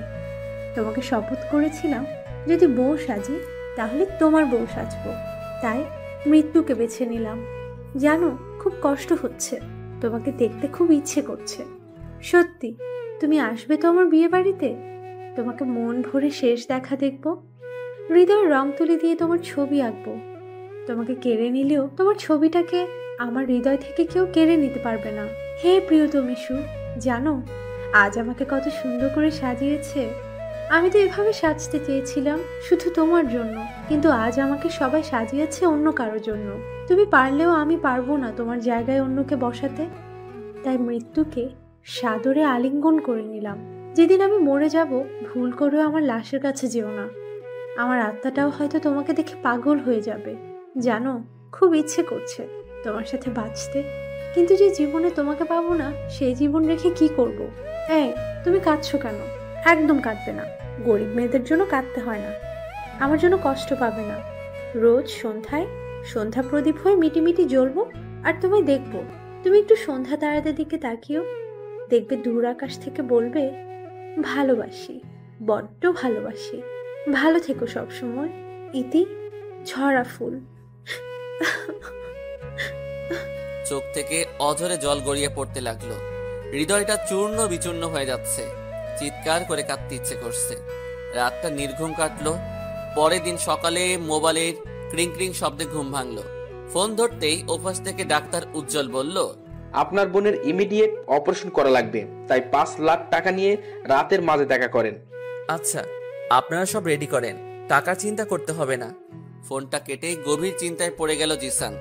তোমাকে শপথ করেছিলাম যদি বউ সাজি তাহলে তোমার বউ সাজবো। তাই মৃত্যুকে বেছে নিলাম। জানো, খুব কষ্ট হচ্ছে, তোমাকে দেখতে খুব ইচ্ছে করছে। সত্যি তুমি আসবে তো আমার বিয়ে বাড়িতে? তোমাকে মন ভরে শেষ দেখা দেখবো। হৃদয়ের রং তুলি দিয়ে তোমার ছবি আঁকবো। তোমাকে কেড়ে নিলেও তোমার ছবিটাকে আমার হৃদয় থেকে কেউ কেড়ে নিতে পারবে না। হে প্রিয়তমেশু, জানো আজ আমাকে কত সুন্দর করে সাজিয়েছে। আমি তো এভাবে সাজতে চেয়েছিলাম শুধু তোমার জন্য, কিন্তু আজ আমাকে সবাই সাজিয়েছে অন্য কারোর জন্য। তুমি পারলেও আমি পারবো না তোমার জায়গায় অন্যকে বসাতে। তাই মৃত্যুকে সাদরে আলিঙ্গন করে নিলাম। যেদিন আমি মরে যাব, ভুল করেও আমার লাশের কাছে যেও না। আমার আত্মাটাও হয়তো তোমাকে দেখে পাগল হয়ে যাবে। জানো, খুব ইচ্ছে করছে তোমার সাথে বাঁচতে, কিন্তু যে জীবনে তোমাকে পাবো না সেই জীবন রেখে কি করব? এই, তুমি কাঁদছো কেন? একদম কাঁদবে না। গরিব মেয়েদের জন্য কাঁদতে হয় না। আমার জন্য কষ্ট পাবে না। রোজ সন্ধ্যায় সন্ধ্যা প্রদীপ হয়ে মিটিমিটি জ্বলবো আর তোমায় দেখবো। তুমি একটু সন্ধ্যা তারাদের দিকে তাকিও, দেখবে দূর আকাশ থেকে বলবে ভালোবাসি, বড্ড ভালোবাসি। ভালো থেকো সব সময়। ইতি, ঝরা ফুল। চোখ থেকে অঝরে জল গড়িয়ে পড়তে লাগলো। হৃদয়টা চূর্ণ বিচূর্ণ হয়ে যাচ্ছে। চিৎকার করে কাঁদতে ইচ্ছে করছে। রাতটা নির্ঘুম কাটলো। পরের দিন সকালে মোবাইলের ক্রিং ক্রিং শব্দে ঘুম ভাঙলো। ফোন ধরতেই ওপাশ থেকে ডাক্তার উজ্জ্বল বলল, আপনার বোনের ইমিডিয়েট অপারেশন করা লাগবে, তাই 5 লাখ টাকা নিয়ে রাতের মাঝে দেখা করেন। আচ্ছা, আপনারা সব রেডি করেন, টাকার চিন্তা করতে হবে না। ফোনটা কেটেই গভীর চিন্তায় পড়ে গেল জিসান।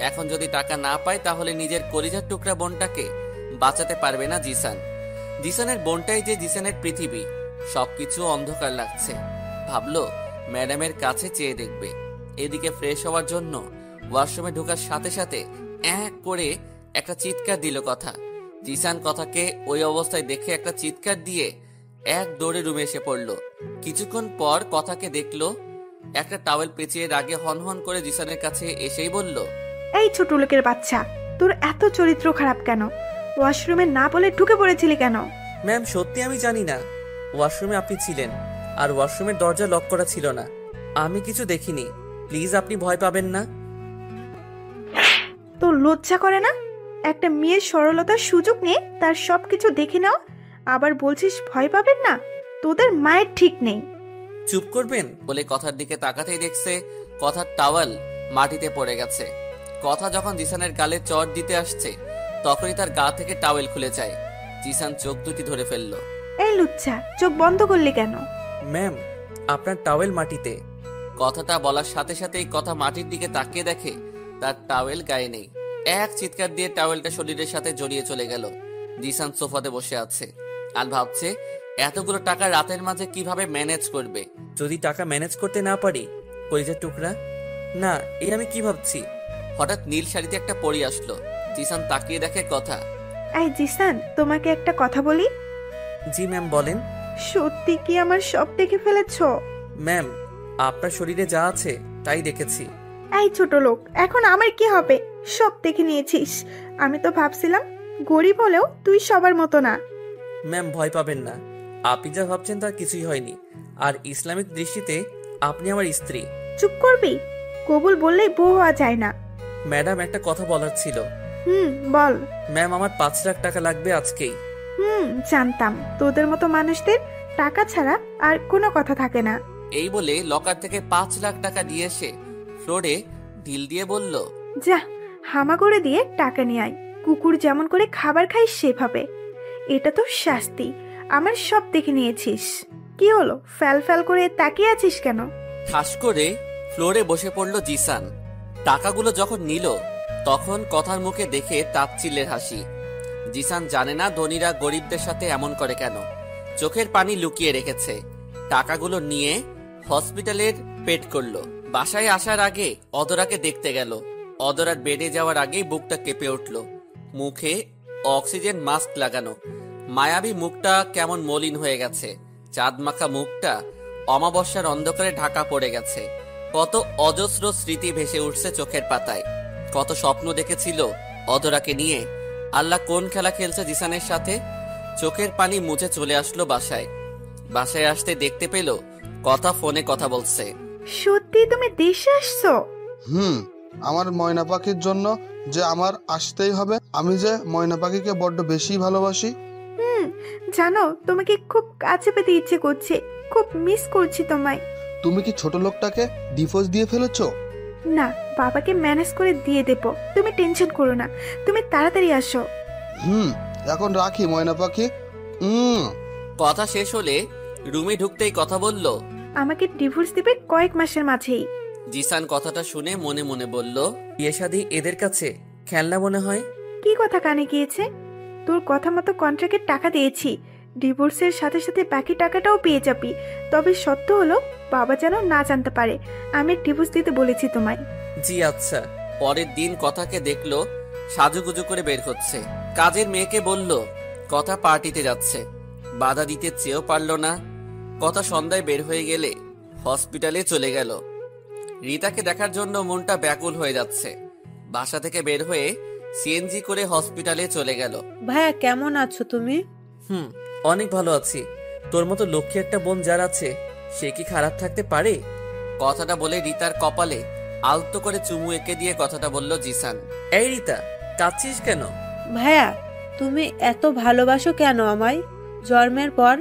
এখন যদি টাকা না পায় তাহলে নিজের কলিজার টুকরা বোনটাকে বাঁচাতে পারবে না জিসান। জিসানের বোনটাই যে জিসানের পৃথিবী। সবকিছু অন্ধকার লাগছে। ভাবলো ম্যাডামের কাছে চেয়ে দেখবে। এদিকে ফ্রেশ হওয়ার জন্য ওয়াশরুমে ঢোকার সাথে সাথে এক করে একটা চিৎকার দিল কথা। জিসান কথাকে ওই অবস্থায় দেখে একটা চিৎকার দিয়ে এক দৌড়ে রুমে এসে পড়লো। কিছুক্ষণ পর কথাকে দেখলো একটা টাওয়েল পেঁচিয়ে রাগে হনহন করে জিসানের কাছে এসেই বলল, এই ছোট লোকের বাচ্চা, তোর এত চরিত্র খারাপ কেন? ওয়াশরুমে না বলে ঢুকে পড়েছিলি কেন? ম্যাম সত্যি আমি জানি না। ওয়াশরুমে আপনি ছিলেন আর ওয়াশরুমের দরজা লক করা ছিল না। আমি কিছু দেখিনি। প্লিজ আপনি ভয় পাবেন না। তোর লজ্জা করে না? একটা মেয়ের সরলতার সুযোগ নিয়ে তার সবকিছু দেখে নাও, আবার বলছিস ভয় পাবেন না? তোদের মায়ের ঠিক নেই। চুপ করবেন বলে কথার দিকে তাকাতেই দেখছে কথার টাওয়াল মাটিতে পড়ে গেছে। কথা যখন জিসানের গালে চড় দিতে আসছে তখনই তার গা থেকে টাওয়েল খুলে যায়। জিসান চোখ দুটি ধরে ফেললো। এই লুচ্চা, চোখ বন্ধ করলি কেন? ম্যাম আপনার টাওয়েল মাটিতে। কথাটা বলার সাথে সাথেই কথা মাটির দিকে তাকিয়ে দেখে তার টাওয়েল গায়ে নেই। এক চিৎকার দিয়ে টাওয়েলটা শরীরের সাথে জড়িয়ে চলে গেল। জিসান সোফাতে বসে আছে আর ভাবছে এতগুলো টাকা রাতের মাঝে কিভাবে ম্যানেজ করবে। যদি টাকা ম্যানেজ করতে না পারি, কলিজার টুকরা না, এই আমি কি ভাবছি। হঠাৎ নীল শাড়িতে একটা পরি আসলো। জিসান তাকিয়ে দেখে কথা। এই জিসান, তোমাকে একটা কথা বলি। জি ম্যাম বলেন। সত্যি কি আমার সব দেখে ফেলেছো? ম্যাম আপনার শরীরে যা আছে তাই দেখেছি। এই ছোট লোক, এখন আমার কি হবে? সব দেখে নিয়েছিস। আমি তো ভাবছিলাম গরিব হলেও তুই সবার মতো না। ম্যাম ভয় পাবেন না। আপনি যা ভাবছেন তার কিছুই হয়নি। আর ইসলামিক দৃষ্টিতে আপনি আমার স্ত্রী। চুপ করবি? কবুল বললেই বউ হওয়া যায় না। ম্যাডাম একটা কথা বলার ছিল। বল। ম্যাম আমার 5 লাখ টাকা লাগবে আজকেই। জানতাম তোদের মতো মানুষদের টাকা ছাড়া আর কোনো কথা থাকে না। এই বলে লকার থেকে 5 লাখ টাকা দিয়ে এসে ফ্লোরে ঢিল দিয়ে বলল, যা হামা করে দিয়ে টাকা নিয়ে আয়। কুকুর যেমন করে খাবার খাই সেভাবে। এটা তো শাস্তি। আমার সব দেখে নিয়েছিস। কি হলো, ফ্যাল ফ্যাল করে তাকিয়ে আছিস কেন? ঠাস করে ফ্লোরে বসে পড়ল জিসান। টাকাগুলো যখন নিল তখন কথার মুখে দেখে তাচ্ছিল্যের হাসি। জিসান জানে না ধনীরা গরিবদের সাথে এমন করে কেন। চোখের পানি লুকিয়ে রেখেছে। টাকাগুলো নিয়ে হসপিটালের পেট করলো। বাসায় আসার আগে অদরাকে দেখতে গেল। অদরার বেডে যাওয়ার আগেই বুকটা কেঁপে উঠল। মুখে অক্সিজেন মাস্ক লাগানো। মায়াবী মুখটা কেমন মলিন হয়ে গেছে। চাঁদ মাখা মুখটা অমাবস্যার অন্ধকারে ঢাকা পড়ে গেছে। কত অজস্র স্মৃতি ভেসে উঠছে চোখের পাতায়। কত স্বপ্ন দেখেছিল অদরাকে নিয়ে। আল্লাহ কোন খেলা খেলছে জিসানের সাথে। চোখের পানি মুছে চলে আসলো বাসায়। বাসায় আসতে দেখতে পেল কথা ফোনে কথা বলছে। সত্যি তুমি দেশে আসছো? আমার ময়না পাখির জন্য যে আমার আসতেই হবে। আমি যে ময়না পাখিকে বড্ড বেশি ভালোবাসি। জানো, তোমাকে খুব কাছে পেতে ইচ্ছে করছে। খুব মিস করছি তোমায়। তুমি কি ছোট লোকটাকে ডিভোর্স দিয়ে ফেলেছো? না, বাবাকে ম্যানেজ করে দিয়ে দেব। তুমি টেনশন করো না। তুমি তাড়াতাড়ি আসো। এখন রাখি ময়না পাখি। কথা শেষ হলে রুমে ঢুকতেই কথা বলল, আমাকে ডিভোর্স দিবে কয়েক মাসের মাঝেই। জিসান কথাটা শুনে মনে মনে বলল, বিয়ে শাদী এদের কাছে খেলনা মনে হয়। কি কথা কানে গিয়েছে? তোর কথা মতো কন্ট্রাক্টের টাকা দিয়েছি। ডিভোর্সের সাথে সাথে বাকি টাকাটাও পেয়ে যাবি। তবে সত্য হলো বাবা যেন না জানতে পারে আমি ডিভোর্স দিতে বলেছি তোমায়। জি আচ্ছা। পরের দিন কথাকে দেখলো সাজুগুজু করে বের হচ্ছে। কাজের মেয়েকে বলল কথা পার্টিতে যাচ্ছে। বাধা দিতে চেয়েও পারল না। কথা সন্ধ্যায় বের হয়ে গেলে হসপিটালে চলে গেল। রিতাকে দেখার জন্য মনটা ব্যাকুল হয়ে যাচ্ছে। বাসা থেকে বের হয়ে সিএনজি করে হসপিটালে চলে গেল। ভাইয়া কেমন আছো তুমি? অনেক ভালো আছি। তোর মতো লক্ষ্মী একটা বোন যার আছে সে কি খারাপ থাকতে পারে? কথাটা বলে রিতার কপালে আলতো করে চুমু এঁকে দিয়ে কথাটা বলল জিসান। এই রিতা, কাঁদছিস কেন? ভাইয়া, তুমি এত ভালোবাসো কেন আমায়? জন্মের পর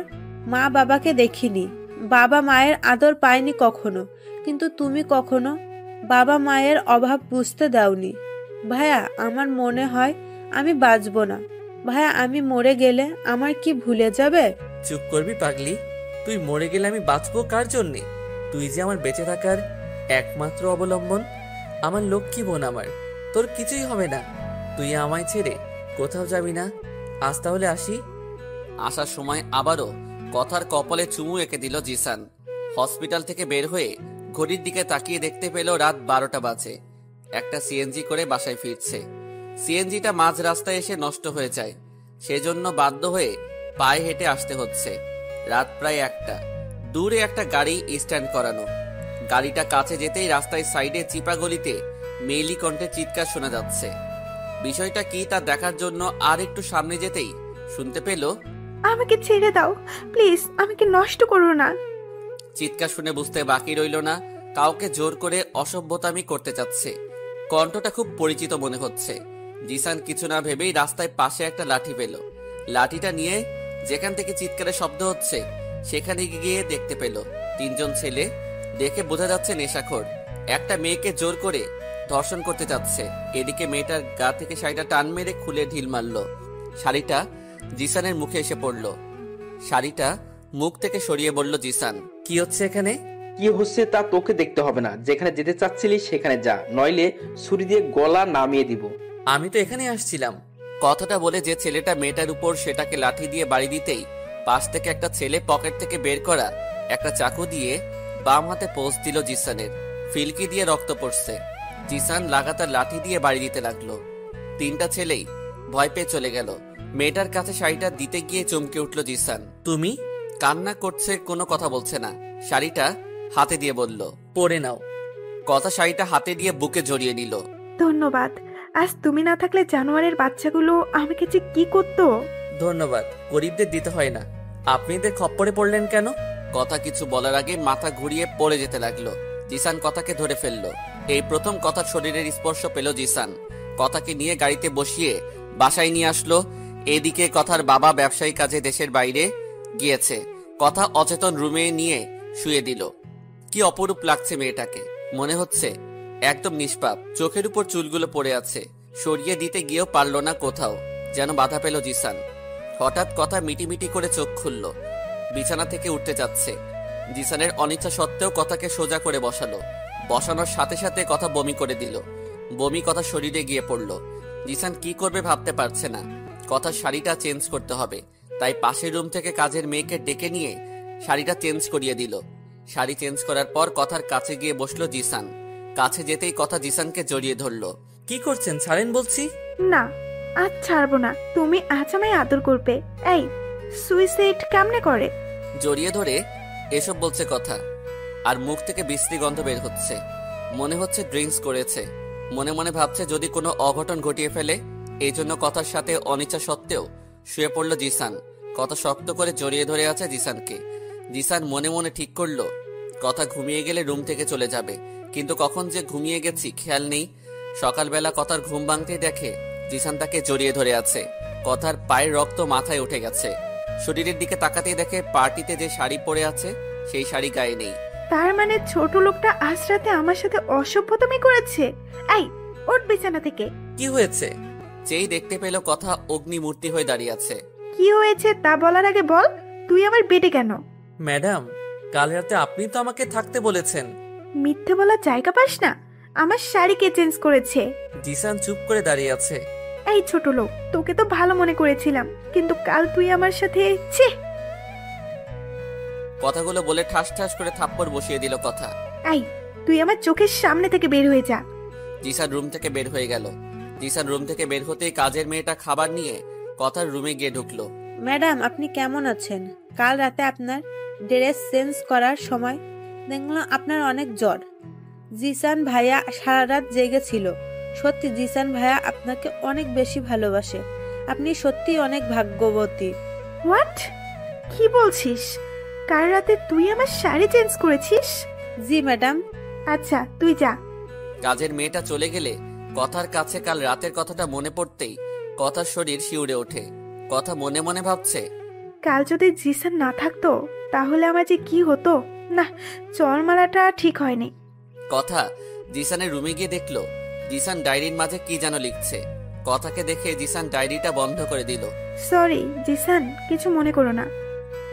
মা বাবাকে দেখিনি, বাবা মায়ের আদর পাইনি কখনো, কিন্তু তুমি কখনো বাবা মায়ের অভাব বুঝতে দাওনি। ভাইয়া, আমার মনে হয় আমি বাঁচবো না। ভাইয়া, আমি মরে গেলে আমার কি ভুলে যাবে? চুপ করবি পাগলি? তুই মরে গেলে আমি বাঁচবো কার জন্যে? তুই যে আমার বেঁচে থাকার একমাত্র অবলম্বন, আমার লক্ষ্মী বোন আমার। তোর কিছুই হবে না, তুই আমায় ছেড়ে কোথাও যাবি না। আজ তাহলে আসি। আসার সময় আবারও কথার কপালে চুমু এঁকে দিল জিসান। হসপিটাল থেকে বের হয়ে ঘড়ির দিকে তাকিয়ে দেখতে পেল রাত 12টা বাজে। একটা সিএনজি করে বাসায় ফিরছে। সিএনজিটা মাঝ রাস্তায় এসে নষ্ট হয়ে যায়, সেজন্য বাধ্য হয়ে পায়ে হেঁটে আসতে হচ্ছে। রাত প্রায় 1টা। দূরে একটা গাড়ি স্ট্যান্ড করানো। গাড়িটা কাছে যেতেই রাস্তায় সাইডে চিপা গলিতে মেয়েলি কণ্ঠে চিৎকার শোনা যাচ্ছে। বিষয়টা কি তা দেখার জন্য আর একটু সামনে যেতেই শুনতে পেল, আমাকে ছেড়ে দাও প্লিজ, আমাকে নষ্ট করো না। চিৎকার শুনে বুঝতে বাকি রইল না কাউকে জোর করে অসভ্যতামি করতে চাচ্ছে। কণ্ঠটা খুব পরিচিত মনে হচ্ছে। জিসান কিছু না ভেবেই রাস্তায় পাশে একটা লাঠি পেল। লাঠিটা নিয়ে যেখান থেকে চিৎকারের শব্দ হচ্ছে সেখানে গিয়ে দেখতে পেল 3জন ছেলে। দেখে বোঝা যাচ্ছে নেশাখোর। একটা মেয়েকে জোর করে ধর্ষণ করতে যাচ্ছে। এদিকে মেয়েটার গা থেকে শাড়িটা টান মেরে খুলে ঢিল মারল। শাড়িটা জিসানের মুখে এসে পড়ল। শাড়িটা মুখ থেকে সরিয়ে বলল জিসান, কি হচ্ছে এখানে? কি হচ্ছে তা তোকে দেখতে হবে না, যেখানে যেতে চাচ্ছিলি সেখানে যা, নইলে ছুরি দিয়ে গলা নামিয়ে দিব। আমি তো এখানে আসছিলাম। কথাটা বলে যে ছেলেটা মেয়েটার উপর সেটাকে লাঠি দিয়ে বাড়ি দিতেই পাশ থেকে একটা ছেলে পকেট থেকে বের করা একটা চাকু দিয়ে বাম হাতে পোঁচ দিল জিসানের। ফিলকি দিয়ে রক্ত পড়ছে। জিসান লাগাতার লাঠি দিয়ে বাড়ি দিতে লাগলো। 3টা ছেলেই ভয় পেয়ে চলে গেল। মেয়েটার কাছে শাড়িটা দিতে গিয়ে চমকে উঠল জিসান। তুমি? কান্না করছে, কোনো কথা বলছে না। শাড়িটা হাতে দিয়ে বলল, পরে নাও। কথা শাড়িটা হাতে দিয়ে বুকে জড়িয়ে নিল। ধন্যবাদ। আজ তুমি না থাকলে জানোয়ারের বাচ্চাগুলো আমাকে যে কি করতো। ধন্যবাদ গরিবদের দিতে হয় না। আপনি এদের খপ্পরে পড়লেন কেন? কথা কিছু বলার আগে মাথা ঘুরিয়ে পড়ে যেতে লাগলো। জিসান কথাকে ধরে ফেললো। এই প্রথম কথার শরীরের স্পর্শ পেল জিসান। কথাকে নিয়ে গাড়িতে বসিয়ে বাসায় নিয়ে আসলো। এদিকে কথার বাবা ব্যবসায়ী কাজে দেশের বাইরে গিয়েছে। কথা অচেতন রুমে নিয়ে শুয়ে দিল। কি অপরূপ লাগছে মেয়েটাকে। মনে হচ্ছে একদম নিষ্পাপ। চোখের উপর চুলগুলো পড়ে আছে। সরিয়ে দিতে গিয়েও পারল না কোথাও। যেন বাধা পেল জিসান। হঠাৎ কথা মিটিমিটি করে চোখ খুলল। বিছানা থেকে উঠতে যাচ্ছে। জিসানের অনিচ্ছা সত্ত্বেও কথাকে সোজা করে বসালো। বসানোর সাথে সাথে কথা বমি করে দিল। বমি কথা শরীরে গিয়ে পড়ল। জিসান কি করবে ভাবতে পারছে না। কথার শাড়িটা চেঞ্জ করতে হবে, তাই পাশের রুম থেকে কাজের মেয়েকে ডেকে নিয়ে শাড়িটা চেঞ্জ করিয়ে দিল। শাড়ি চেঞ্জ করার পর কথার কাছে গিয়ে বসলো জিসান। কাছে যেতেই কথা জিসানকে জড়িয়ে ধরলো। কি করছেন, ছাড়েন বলছি। না, আজ ছাড়বো না। তুমি আজ আমায় আদর করবে। এই সুইসাইড কেমনে করে? জড়িয়ে ধরে এসব বলছে কথা, আর মুখ থেকে বিশ্রী গন্ধ বের হচ্ছে। মনে হচ্ছে ড্রিঙ্কস করেছে। মনে মনে ভাবছে যদি কোনো অঘটন ঘটিয়ে ফেলে। এই জন্য কথার সাথে অনিচ্ছা সত্ত্বেও শুয়ে পড়ল জিসান। কথা শক্ত করে জড়িয়ে ধরে আছে জিসানকে। জিসান মনে মনে ঠিক করলো কথা ঘুমিয়ে গেলে রুম থেকে চলে যাবে, কিন্তু কখন যে ঘুমিয়ে গেছি খেয়াল নেই। সকালবেলা কথার ঘুম ভাঙতেই দেখে জিসান তাকে জড়িয়ে ধরে আছে। কথার পায়ের রক্ত মাথায় উঠে গেছে। শরীরের দিকে তাকাতেই দেখে পার্টিতে যে শাড়ি পরে আছে সেই শাড়ি গায়ে নেই। তার মানে ছোট লোকটা আজ রাতে আমার সাথে অসভ্যতামি করেছে। এই ওঠ বিছানা থেকে। কি হয়েছে? যেই দেখতে পেল কথা অগ্নিমূর্তি হয়ে দাঁড়িয়ে আছে। কি হয়েছে তা বলার আগে বল, তুই আমার বেডে কেন? ম্যাডাম, কাল রাতে আপনি তো আমাকে থাকতে বলেছেন। মিথ্যে বলার জায়গা পাস না। আমার শাড়ি কে চেঞ্জ করেছে? জিসান চুপ করে দাঁড়িয়ে আছে। এই ছোট লোক, তোকে তো ভালো মনে করেছিলাম, কিন্তু কাল তুই আমার সাথে ছি। কথাগুলো বলে ঠাস ঠাস করে থাপ্পড় বসিয়ে দিল কথা। এই তুই আমার চোখের সামনে থেকে বের হয়ে যা। জিসান রুম থেকে বের হয়ে গেল। জিসান রুম থেকে বের হতেই কাজের মেয়েটা খাবার নিয়ে কথার রুমে গিয়ে ঢুকলো। ম্যাডাম, আপনি কেমন আছেন? কাল রাতে আপনার ড্রেস চেঞ্জ করার সময় দেখলাম আপনার অনেক জ্বর। জিসান ভাইয়া সারা রাত জেগেছিল। সত্যি জিসান ভাইয়া আপনাকে অনেক বেশি ভালোবাসে। আপনি সত্যি অনেক ভাগ্যবতী। হোয়াট? কি বলছিস? কাল রাতে তুই আমার শাড়ি চেঞ্জ করেছিস? জি ম্যাডাম। আচ্ছা তুই যা। কাজের মেয়েটা চলে গেলে কথার কাছে কাল রাতের কথাটা মনে পড়তেই কথার শরীর শিউরে ওঠে। কথা মনে মনে ভাবছে, কাল যদি জিসান না থাকতো তাহলে আমার যে কি হতো। না, চল মারাটা ঠিক হয়নি। কথা জিসানের রুমে গিয়ে দেখলো জিসান ডায়েরির মাঝে কি যেন লিখছে। কথাকে দেখে জিসান ডায়েরিটা বন্ধ করে দিল। সরি জিসান, কিছু মনে করো না।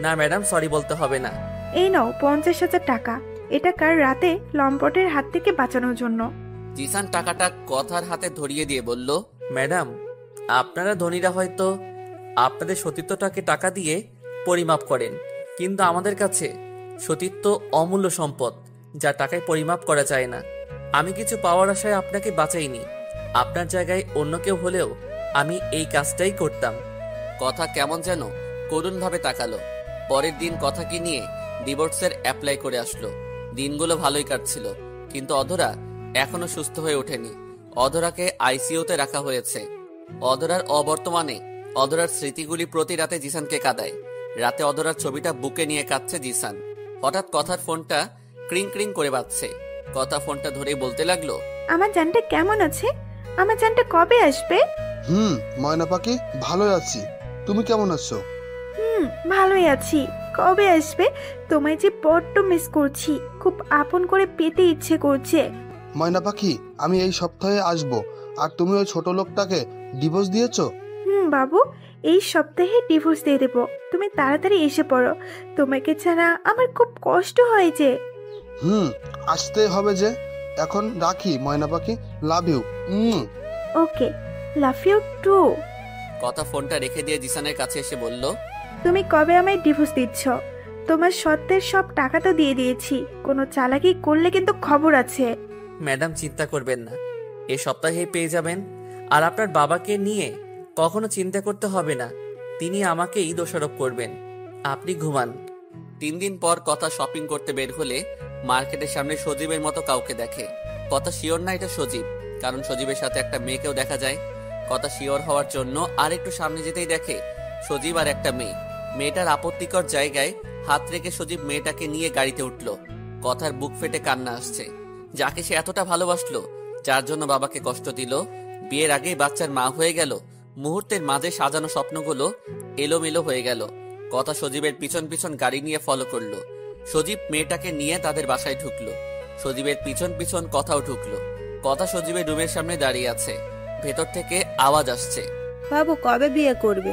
না ম্যাডাম, সরি বলতে হবে না। এই নাও 50,000 টাকা, এটা কাল রাতে লম্পটের হাত থেকে বাঁচানোর জন্য। জিসান টাকাটা কথার হাতে ধরিয়ে দিয়ে বলল, ম্যাডাম আপনারা ধনীরা হয়তো আপনাদের সতীত্বটাকে টাকা দিয়ে পরিমাপ করেন, কিন্তু আমাদের কাছে সতীত্ব অমূল্য সম্পদ, যা টাকায় পরিমাপ করা যায় না। আমি কিছু পাওয়ার আশায় আপনাকে বাঁচাইনি। আপনার জায়গায় অন্য কেউ হলেও আমি এই কাজটাই করতাম। কথা কেমন যেন করুণভাবে তাকালো। পরের দিন কথাকে নিয়ে ডিভোর্সের অ্যাপ্লাই করে আসলো। দিনগুলো ভালোই কাটছিল, কিন্তু অধরা এখনো সুস্থ হয়ে ওঠেনি। অধরাকে আইসিইউতে রাখা হয়েছে। অধরার অবর্তমানে অধরার স্মৃতিগুলি প্রতি রাতে জিসানকে কাঁদায়। রাতে অধরার ছবিটা বুকে নিয়ে কাঁদছে জিসান। হঠাৎ কথার ফোনটা ক্রিং ক্রিং করে বাজছে। কথা ফোনটা ধরেই বলতে লাগলো, আমার জানটা কেমন আছে? আমার জানটা কবে আসবে? ময়না পাখি ভালোই আছি, তুমি কেমন আছো? ভালোই আছি। কবে আসবে? তোমায় যে বড্ড মিস করছি, খুব আপন করে পেতে ইচ্ছে করছে। ময়না পাখি, আমি এই সপ্তাহে আসবো। আর তুমি ওই ছোট লোকটাকে ডিভোর্স দিয়েছো? বাবু, এই সপ্তাহে ডিভোর্স দিয়ে দেবো। তুমি তাড়াতাড়ি এসে পড়ো, তোমাকে ছাড়া আমার খুব কষ্ট হয় যে। আসতে হবে যে। এখন রাখি ময়না পাখি, love you. Okay, love you too. কথা ফোনটা রেখে দিয়ে জিসানের কাছে এসে বলল, তুমি কবে আমায় ডিভোর্স দিচ্ছ? তোমার সত্যের সব টাকা তো দিয়ে দিয়েছি, কোনো চালাকি করলে কিন্তু খবর আছে। ম্যাডাম চিন্তা করবেন না, এ সপ্তাহেই পেয়ে যাবেন। আর আপনার বাবাকে নিয়ে কখনো চিন্তা করতে হবে না, তিনি আমাকেই দোষারোপ করবেন। আপনি ঘুমান। 3 দিন পর কথা শপিং করতে বের হলে মার্কেটের সামনে সজীবের মতো কাউকে দেখে। কথা শিওর না এটা সজীব, কারণ সজীবের সাথে একটা মেয়েকেও দেখা যায়। কথা শিওর হওয়ার জন্য আর একটু সামনে যেতেই দেখে সজীব আর একটা মেয়ে। মেয়েটার আপত্তিকর জায়গায় হাত রেখে সজীব মেয়েটাকে নিয়ে গাড়িতে উঠল। কথার বুক ফেটে কান্না আসছে। যাকে সে এতটা ভালোবাসলো, যার জন্য বাবাকে কষ্ট দিল, বিয়ের আগেই বাচ্চার মা হয়ে গেল। মুহূর্তের মাঝে সাজানো স্বপ্নগুলো এলোমেলো হয়ে গেল। কথা সজীবের পিছন পিছন গাড়ি নিয়ে ফলো করলো। সজীব মেয়েটাকে নিয়ে তাদের বাসায় ঢুকলো। সজীবের পিছন পিছন কথাও ঢুকলো। কথা সজীবের রুমের সামনে দাঁড়িয়ে আছে। ভেতর থেকে আওয়াজ আসছে, বাবু কবে বিয়ে করবে?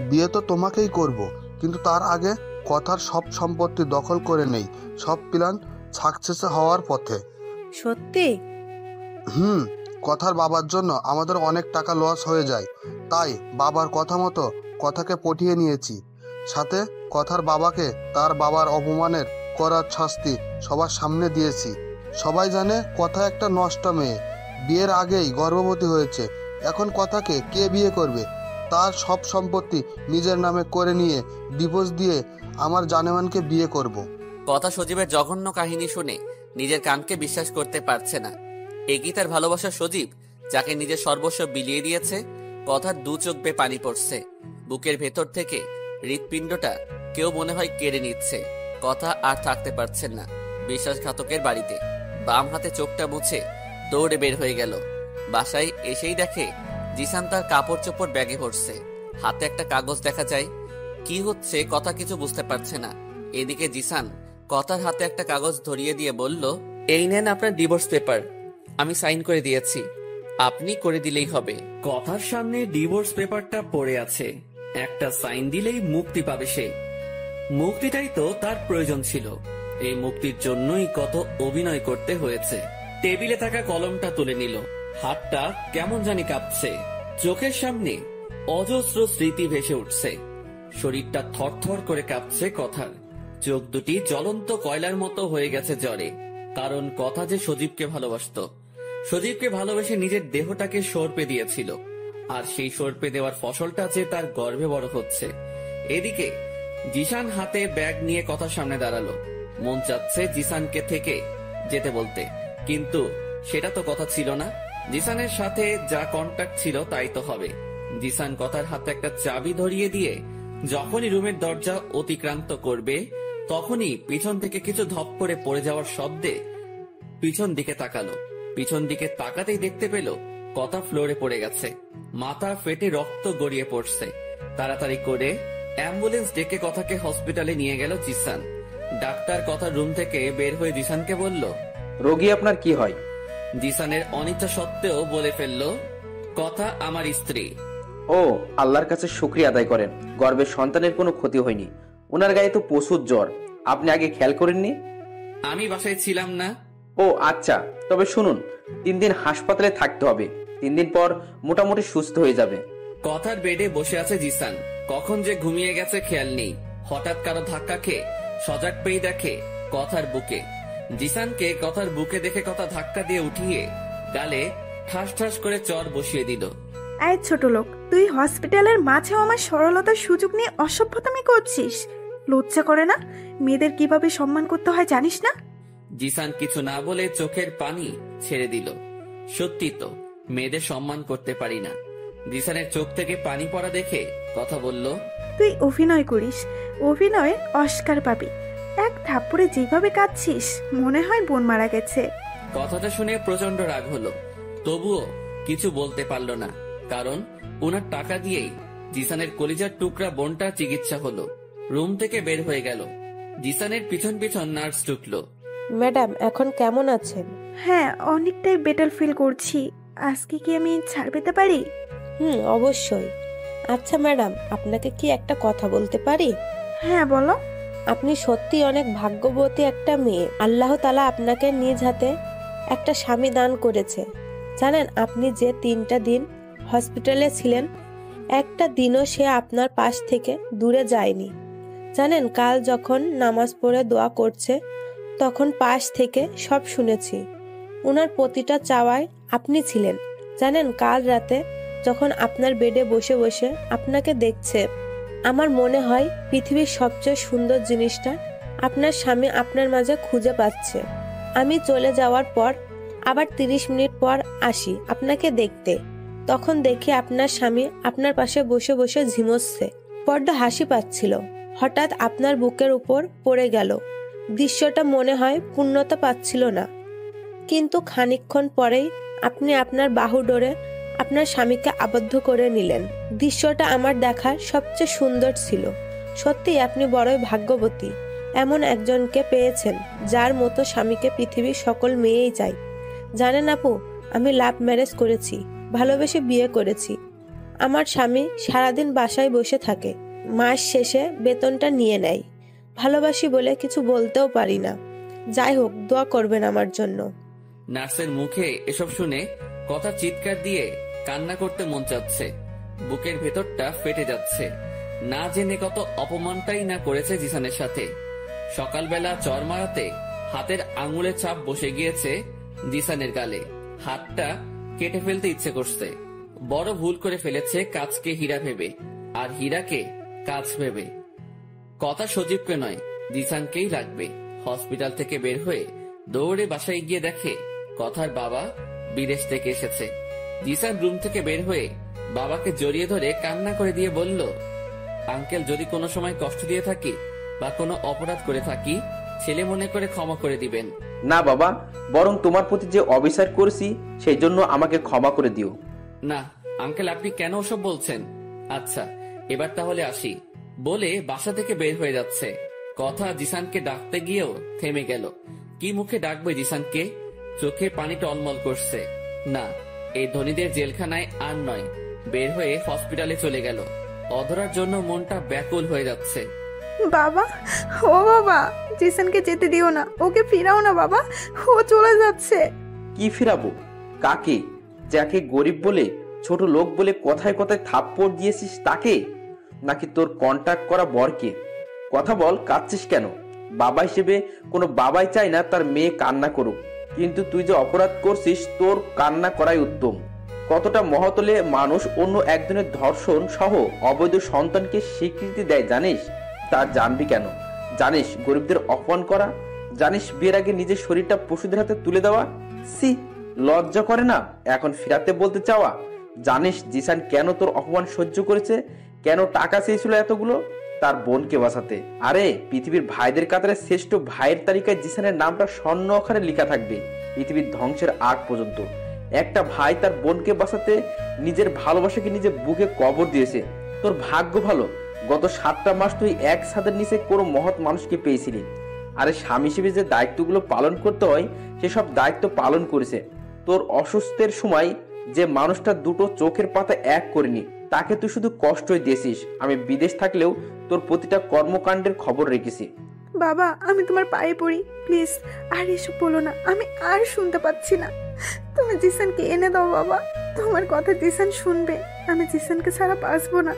বিয়ে তো তোমাকেই করব, কিন্তু তার আগে কথার সব সম্পত্তি দখল করে নেই। সব প্ল্যান সাকসেস হওয়ার পথে। সত্যি? কথার বাবার জন্য আমাদের অনেক টাকা লস হয়ে যায়, তাই বাবার কথা মতো কথাকে পটিয়ে নিয়েছি। সাথে কথার বাবাকে তার বাবার অপমানের করার শাস্তি সবার সামনে দিয়েছি। সবাই জানে কথা একটা নষ্ট মেয়ে, বিয়ের আগেই গর্ভবতী হয়েছে। এখন কথাকে কে বিয়ে করবে? তার সব সম্পত্তি নিজের নামে করে নিয়ে ডিভোর্স দিয়ে আমার জানেমানকে বিয়ে করব। কথা সজীবের জঘন্য কাহিনী শুনে নিজের কানকে বিশ্বাস করতে পারছে না। এগিয়ে তার ভালোবাসা সজীব, যাকে নিজের সর্বস্ব বিলিয়ে দিয়েছে। কথার 2 চোখ বেয়ে পানি পড়ছে। বুকের ভেতর থেকে হৃৎপিণ্ডটা কেউ মনে হয় কেড়ে নিচ্ছে। কথা আর থাকতে পারছেন না বিশ্বাসঘাতকের বাড়িতে। বাম হাতে চোখটা মুছে দৌড়ে বের হয়ে গেল। বাসায় এসেই দেখে জিসান তার কাপড় চোপড় ব্যাগে ভরছে। হাতে একটা কাগজ দেখা যায়। কি হচ্ছে কথা কিছু বুঝতে পারছে না। এদিকে জিসান কথার হাতে একটা কাগজ ধরিয়ে দিয়ে বলল, এই নেন আপনার ডিভোর্স পেপার, আমি সাইন করে দিয়েছি, আপনি করে দিলেই হবে। কথার সামনে ডিভোর্স পেপারটা পড়ে আছে, একটা সাইন দিলেই মুক্তি পাবে সে। মুক্তিটাই তো তার প্রয়োজন ছিল। এই মুক্তির জন্যই কত অভিনয় করতে হয়েছে। টেবিলে থাকা কলমটা তুলে নিল। হাতটা কেমন জানি কাঁপছে। চোখের সামনে অজস্র স্মৃতি ভেসে উঠছে। শরীরটা থরথর করে কাঁপছে কথার। চোখ দুটি জ্বলন্ত কয়লার মতো হয়ে গেছে জ্বরে। কারণ কথা যে সজীবকে ভালোবাসতো। সজীবকে ভালোবেসে নিজের দেহটাকে সর্পে দিয়েছিল। আর সেই সর্পে দেওয়ার ফসলটা যে তার গর্ভে বড় হচ্ছে। এদিকে জিসান হাতে ব্যাগ নিয়ে কথার সামনে দাঁড়ালো। মন চাচ্ছে জিসানকে থেকে যেতে বলতে, কিন্তু সেটা তো কথা ছিল না। জিসানের সাথে যা কন্টাক্ট ছিল তাই তো হবে। জিসান কথার হাতে একটা চাবি ধরিয়ে দিয়ে যখনই রুমের দরজা অতিক্রান্ত করবে তখনই পিছন থেকে কিছু ধপ করে পড়ে যাওয়ার শব্দে পিছন দিকে তাকালো। পিছন দিকে তাকাতেই দেখতে পেল কথা ফ্লোরে পড়ে গেছে, মাথা ফেটে রক্ত গড়িয়ে পড়ছে। তাড়াতাড়ি করে অ্যাম্বুলেন্স ডেকে কথাকে হসপিটালে নিয়ে গেল জিসান। ডাক্তার কথার রুম থেকে বের হয়ে জিসানকে বলল, রোগী আপনার কি হয়? জিসানের অনিচ্ছা সত্ত্বেও বলে ফেলল, কথা আমার স্ত্রী। ও, আল্লাহর কাছে শুকরিয়া আদায় করেন, গর্ভের সন্তানের কোনো ক্ষতি হয়নি। ওনার গায়ে তো প্রচুর জ্বর, আপনি আগে খেয়াল করেননি? আমি বাসায় ছিলাম না। ও আচ্ছা, তবে শুনুন, 3 দিন হাসপাতালে থাকতে হবে। 3 দিন পর মোটামুটি সুস্থ হয়ে যাবে। কথার বেডে বসে আছে জিসান। কখন যে ঘুমিয়ে গেছে খেয়াল নেই। হঠাৎ কারো ধাক্কা খেয়ে সজাগ পেয়ে দেখে কথার বুকে। জিসানকে কথার বুকে দেখে কথা ধাক্কা দিয়ে উঠিয়ে গালে ঠাস ঠাস করে চর বসিয়ে দিল। এই ছোট লোক, তুই হসপিটালের মাঝেও আমার সরলতার সুযোগ নিয়ে অসভ্যতামি করছিস। লজ্জা করে না? মেয়েদের কিভাবে সম্মান করতে হয় জানিস না? জিসান কিছু না বলে চোখের পানি ছেড়ে দিল। সত্যি তো, মেয়েদের সম্মান করতে পারি না। জিসানের চোখ থেকে পানি পড়া দেখে কথা বলল, তুই অভিনয় করিস, অভিনয়ে অস্কার পাবি। এক থাপ্পড়ে যেভাবে কাঁদছিস মনে হয় বোন মারা গেছে। কথাটা শুনে প্রচন্ড রাগ হলো, তবুও কিছু বলতে পারল না, কারণ ওনার টাকা দিয়েই জিসানের কলিজার টুকরা বোনটার চিকিৎসা হলো। রুম থেকে বের হয়ে গেল। জিসানের পিছন পিছন নার্স ঢুকলো। ম্যাডাম এখন কেমন আছেন? হ্যাঁ, অনেকটাই বেটার ফিল করছি। আজকে কি আমি ছাড় পেতে পারি? অবশ্যই। আচ্ছা ম্যাডাম, আপনাকে কি একটা কথা বলতে পারি? হ্যাঁ বলো। আপনি সত্যি অনেক ভাগ্যবতী একটা মেয়ে। আল্লাহ তাআলা আপনাকে নিজ হাতে একটা স্বামী দান করেছে। জানেন, আপনি যে 3টা দিন হসপিটালে ছিলেন, একটা দিনও সে আপনার পাশ থেকে দূরে যায়নি। জানেন, কাল যখন নামাজ পড়ে দোয়া করছে তখন পাশ থেকে সব শুনেছি। ওনার প্রতিটা চাওয়ায় আপনি ছিলেন। জানেন, কাল রাতে যখন আপনার বেডে বসে বসে আপনাকে দেখছে, আমার মনে হয় পৃথিবীর সবচেয়ে সুন্দর জিনিসটা আপনার স্বামী আপনার মাঝে খুঁজে পাচ্ছে। আমি চলে যাওয়ার পর আবার 30 মিনিট পর আসি আপনাকে দেখতে। তখন দেখি আপনার স্বামী আপনার পাশে বসে বসে ঝিমোচ্ছে, বড্ড হাসি পাচ্ছিল। হঠাৎ আপনার বুকের উপর পড়ে গেল। দৃশ্যটা মনে হয় পূর্ণতা পাচ্ছিল না, কিন্তু খানিকক্ষণ পরেই আপনি আপনার বাহু ডোরে আপনার স্বামীকে আবদ্ধ করে নিলেন। দৃশ্যটা আমার দেখা সবচেয়ে সুন্দর ছিল। সত্যি আপনি বড়ই ভাগ্যবতী। এমন একজনকে পেয়েছেন যার মতো স্বামীকে পৃথিবীর সকল মেয়েই চাই। জানেন আপু, আমি লাভ ম্যারেজ করেছি, ভালোবেসে বিয়ে করেছি। আমার স্বামী সারাদিন বাসায় বসে থাকে, মাস শেষে বেতনটা নিয়ে নেয়। ভালোবাসি বলে কিছু বলতেও পারি না। যাই হোক, দোয়া করবেন আমার জন্য। নার্সের মুখে এসব শুনে কথা চিৎকার দিয়ে কান্না করতে মন চাচ্ছে। বুকের ভেতরটা ফেটে যাচ্ছে। না জেনে কত অপমানটাই না করেছে জিসানের সাথে। সকালবেলা চর মারাতে হাতের আঙুলের ছাপ বসে গিয়েছে জিসানের গালে। হাতটা কেটে ফেলতে ইচ্ছে করছে। বড় ভুল করে ফেলেছে কাজকে হীরা ভেবে, আর হীরাকে কাজ ভেবে। কথা সজীবকে নয়, জিসানকেই লাগবে। হসপিটাল থেকে বের হয়ে দৌড়ে বাসায় গিয়ে দেখে কথার বাবা বিদেশ থেকে এসেছে। জিসান রুম থেকে বের হয়ে বাবাকে জড়িয়ে ধরে কান্না করে দিয়ে বলল, আঙ্কেল, যদি কোনো সময় কষ্ট দিয়ে থাকি বা কোনো অপরাধ করে থাকি, ছেলে মনে করে ক্ষমা করে দিবেন। না বাবা, বরং তোমার প্রতি যে অবিচার করেছি সেই জন্য আমাকে ক্ষমা করে দিও। না আঙ্কেল, আপনি কেন ওসব বলছেন? আচ্ছা, এবার তাহলে আসি বলে বাসা থেকে বের হয়ে যাচ্ছে। কথা জিসানকে ডাকতে গিয়েও থেমে গেল। কি মুখে ডাকবে জিসানকে? চোখে পানি টলমল করছে। না, এই ধনীদের জেলখানায় আর নয়। বের হয়ে হসপিটালে চলে গেল। অধরার জন্য মনটা ব্যাকুল হয়ে যাচ্ছে। বাবা, ও বাবা, জিসানকে যেতে দিও না, ওকে ফিরাও না বাবা, ও চলে যাচ্ছে। কি ফিরাবো? কাকে? যাকে গরিব বলে, ছোট লোক বলে কথায় কথায় থাপ্পড় দিয়েছিস তাকে, নাকি তোর কন্ট্যাক্ট করা বরকে? কথা বল, কাঁদছিস কেন? বাবা হিসেবে কোনো বাবাই চায় না তার মেয়ে কান্না করুক, কিন্তু তুই যে অপরাধ করছিস তোর কান্না করাই উত্তম। কতটা মহতলে মানুষ অন্য একজনের ধর্ষণ সহ অবৈধ সন্তানকে স্বীকৃতি দেয় জানিস? তা জানবি কেন? জানিস গরিবদের অপমান করা? জানিস বিয়ের আগে নিজের শরীরটা পশুদের হাতে তুলে দেওয়া? সি, লজ্জা করে না এখন ফিরাতে বলতে চাওয়া? জানিস জিসান কেন তোর অপমান সহ্য করেছে? কেন টাকা চেয়েছিল এতগুলো? তার বোনকে বাঁচাতে। আরে পৃথিবীর ভাইদের কাতারে শ্রেষ্ঠ ভাইয়ের তালিকায় জিসানের নামটা স্বর্ণ অক্ষরে লেখা থাকবে পৃথিবীর ধ্বংসের আগ পর্যন্ত। একটা ভাই তার বোনকে বাঁচাতে নিজের ভালোবাসাকে নিজে বুকে কবর দিয়েছে। তোর ভাগ্য ভালো, গত 7টা মাস তুই এক ছাদের নিচে কোনো মহৎ মানুষকে পেয়েছিলি। আরে স্বামী হিসেবে যে দায়িত্বগুলো পালন করতে হয় সেসব দায়িত্ব পালন করেছে। তোর অসুস্থের সময় যে মানুষটা দুটো চোখের পাতা এক করেনি তাকে তুই শুধু কষ্টই দিয়েছিস। আমি বিদেশ থাকলেও তোর প্রতিটা কর্মকাণ্ডের খবর রেখেছি। বাবা, আমি তোমার পায়ে পড়ি, প্লিজ আর এসব বলো না, আমি আর শুনতে পাচ্ছি না। তুমি জিসানকে এনে দাও বাবা, তোমার কথা জিসান শুনবে। আমি জিসানকে ছাড়া বাঁচবো না,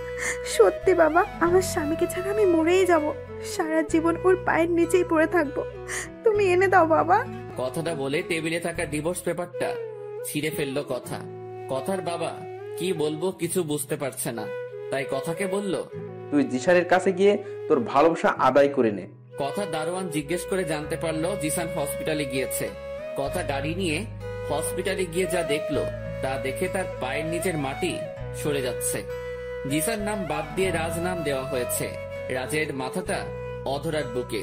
সত্যি বাবা। আমার স্বামীকে ছাড়া আমি মরেই যাব, সারা জীবন ওর পায়ের নিচেই পড়ে থাকবো। তুমি এনে দাও বাবা। কথাটা বলে টেবিলে থাকা ডিভোর্স পেপারটা ছিঁড়ে ফেললো কথা। কথার বাবা কি বলবো কিছু বুঝতে পারছে না, তাই কথাকে বলল, তুই জিসানের কাছে গিয়ে তোর ভালোবাসা আদায় করে নে। কথা দারোয়ান জিজ্ঞেস করে জানতে পারলো জিসান হসপিটালে গিয়েছে। কথা গাড়ি নিয়ে হসপিটালে গিয়ে যা দেখলো তা দেখে তার পায়ের নিচের মাটি সরে যাচ্ছে। জিসান নাম বাদ দিয়ে রাজ নাম দেওয়া হয়েছে। রাজের মাথাটা অধরার বুকে,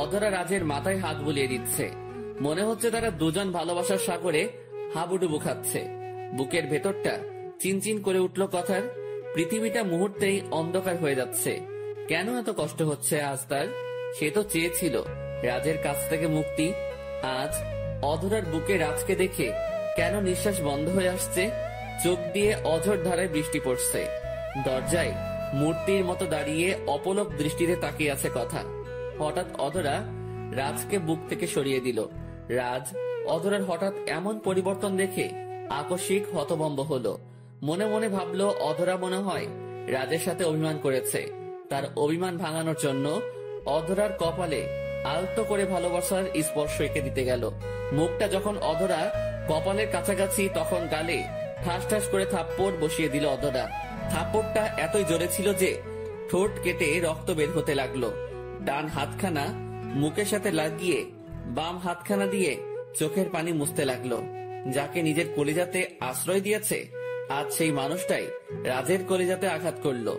অধরা রাজের মাথায় হাত বুলিয়ে দিচ্ছে। মনে হচ্ছে তারা দুজন ভালোবাসার সাগরে হাবুডুবু খাচ্ছে। বুকের ভেতরটা চিনচিন করে উঠল কথার। পৃথিবীটা মুহূর্তেই অন্ধকার হয়ে যাচ্ছে। কেন এত কষ্ট হচ্ছে আজ তার? সে তো চেয়েছিল রাজের কাছ থেকে মুক্তি। আজ অধরার বুকে রাজকে দেখে কেন নিঃশ্বাস বন্ধ হয়ে আসছে? চোখ দিয়ে অঝোর ধারায় বৃষ্টি পড়ছে। দরজায় মূর্তির মতো দাঁড়িয়ে অপলক দৃষ্টিতে তাকিয়ে আছে কথা। হঠাৎ অধরা রাজকে বুক থেকে সরিয়ে দিল। রাজ অধরার হঠাৎ এমন পরিবর্তন দেখে আকস্মিক হতভম্ব হলো। মনে মনে ভাবলো অধরা মনে হয় রাজের সাথে অভিমান করেছে। তার অভিমান ভাঙানোর জন্য অধরার কপালে আলতো করে ভালোবাসার স্পর্শ এঁকে দিতে গেল। মুখটা যখন অধরা কপালের কাছাকাছি তখন গালে ঠাস ঠাস করে থাপ্পড় বসিয়ে দিল অধরা। থাপ্পড়টা এতই জোরে ছিল যে ঠোঁট কেটে রক্ত বের হতে লাগলো। ডান হাতখানা মুখের সাথে লাগিয়ে বাম হাতখানা দিয়ে চোখের পানি মুছতে লাগলো। যাকে নিজের কলিজাতে আশ্রয় দিয়েছে আজ সেই মানুষটাই রাজের কলিজাতে আঘাত করলো।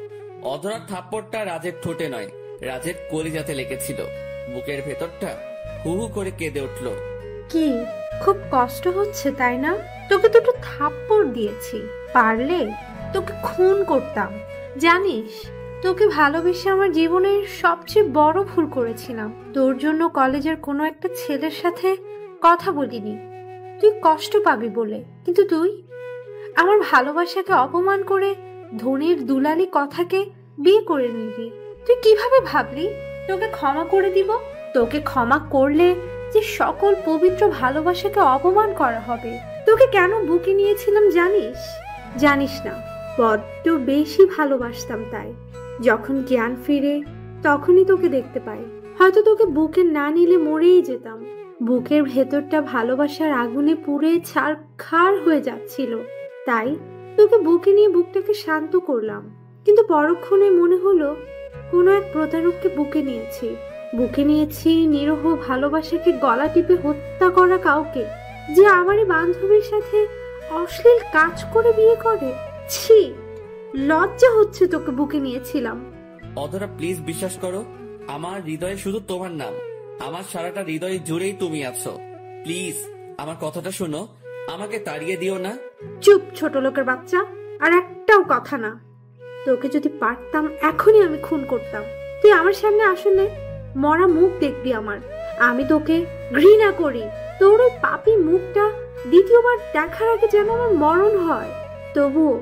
অধরার থাপ্পড়টা রাজের ঠোঁটে নয়, রাজের কলিজাতে লেগেছিল। বুকের ভেতরটা হু হু করে কেঁদে উঠল। কি খুব কষ্ট হচ্ছে তাই না? তোকে দুটো থাপ্পড় দিয়েছি, পারলে তোকে খুন করতাম। জানিস, তোকে ভালোবেসে আমার জীবনের সবচেয়ে বড় ভুল করেছিলাম। তোর জন্য কলেজের কোনো একটা ছেলের সাথে কথা বলিনি, তুই কষ্ট পাবি বলে। কিন্তু তুই আমার ভালোবাসাকে অপমান করে ধনির দুলালি কথাকে বিয়ে করে নিলি। তুই কিভাবে ভাবলি তোকে ক্ষমা করে দিব? তোকে ক্ষমা করলে যে সকল পবিত্র ভালোবাসাকে অপমান করা হবে। তোকে কেন বুকে নিয়েছিলাম জানিস? জানিস না, বড্ড বেশি ভালোবাসতাম। তাই যখন জ্ঞান ফিরে তখনই তোকে দেখতে পাই। হয়তো তোকে বুকে না নিলে মরেই যেতাম। বুকের ভেতরটা ভালোবাসার আগুনে পুড়ে ছারখার হয়ে যাচ্ছিল। তাই তোকে বুকে নিয়ে বুকটাকে শান্ত করলাম। কিন্তু পরক্ষণে মনে হলো কোনো এক প্রতারককে বুকে নিয়েছি নিরহ ভালোবাসাকে গলা টিপে হত্যা করা কাউকে, যে আমারই বান্ধবীর সাথে অশ্লীল কাজ করে বিয়ে করে। ছি, লজ্জা হচ্ছে তোকে বুকে নিয়েছিলাম। অধরা প্লিজ বিশ্বাস করো, আমার হৃদয়ে শুধু তোমার নাম, আমার সারাটা হৃদয় জুড়েই তুমি আছো। প্লিজ আমার কথাটা শোনো, আমাকে তাড়িয়ে দিও না। চুপ ছোট লোকের বাচ্চা, আর একটাও কথা না। তোকে যদি পারতাম এখনই আমি খুন করতাম। তুই আমার সামনে আসলে মরা মুখ দেখবি আমার। আমি তোকে ঘৃণা করি। তোর ওই পাপী মুখটা দ্বিতীয়বার দেখার আগে যেন আমার মরণ হয়। তবুও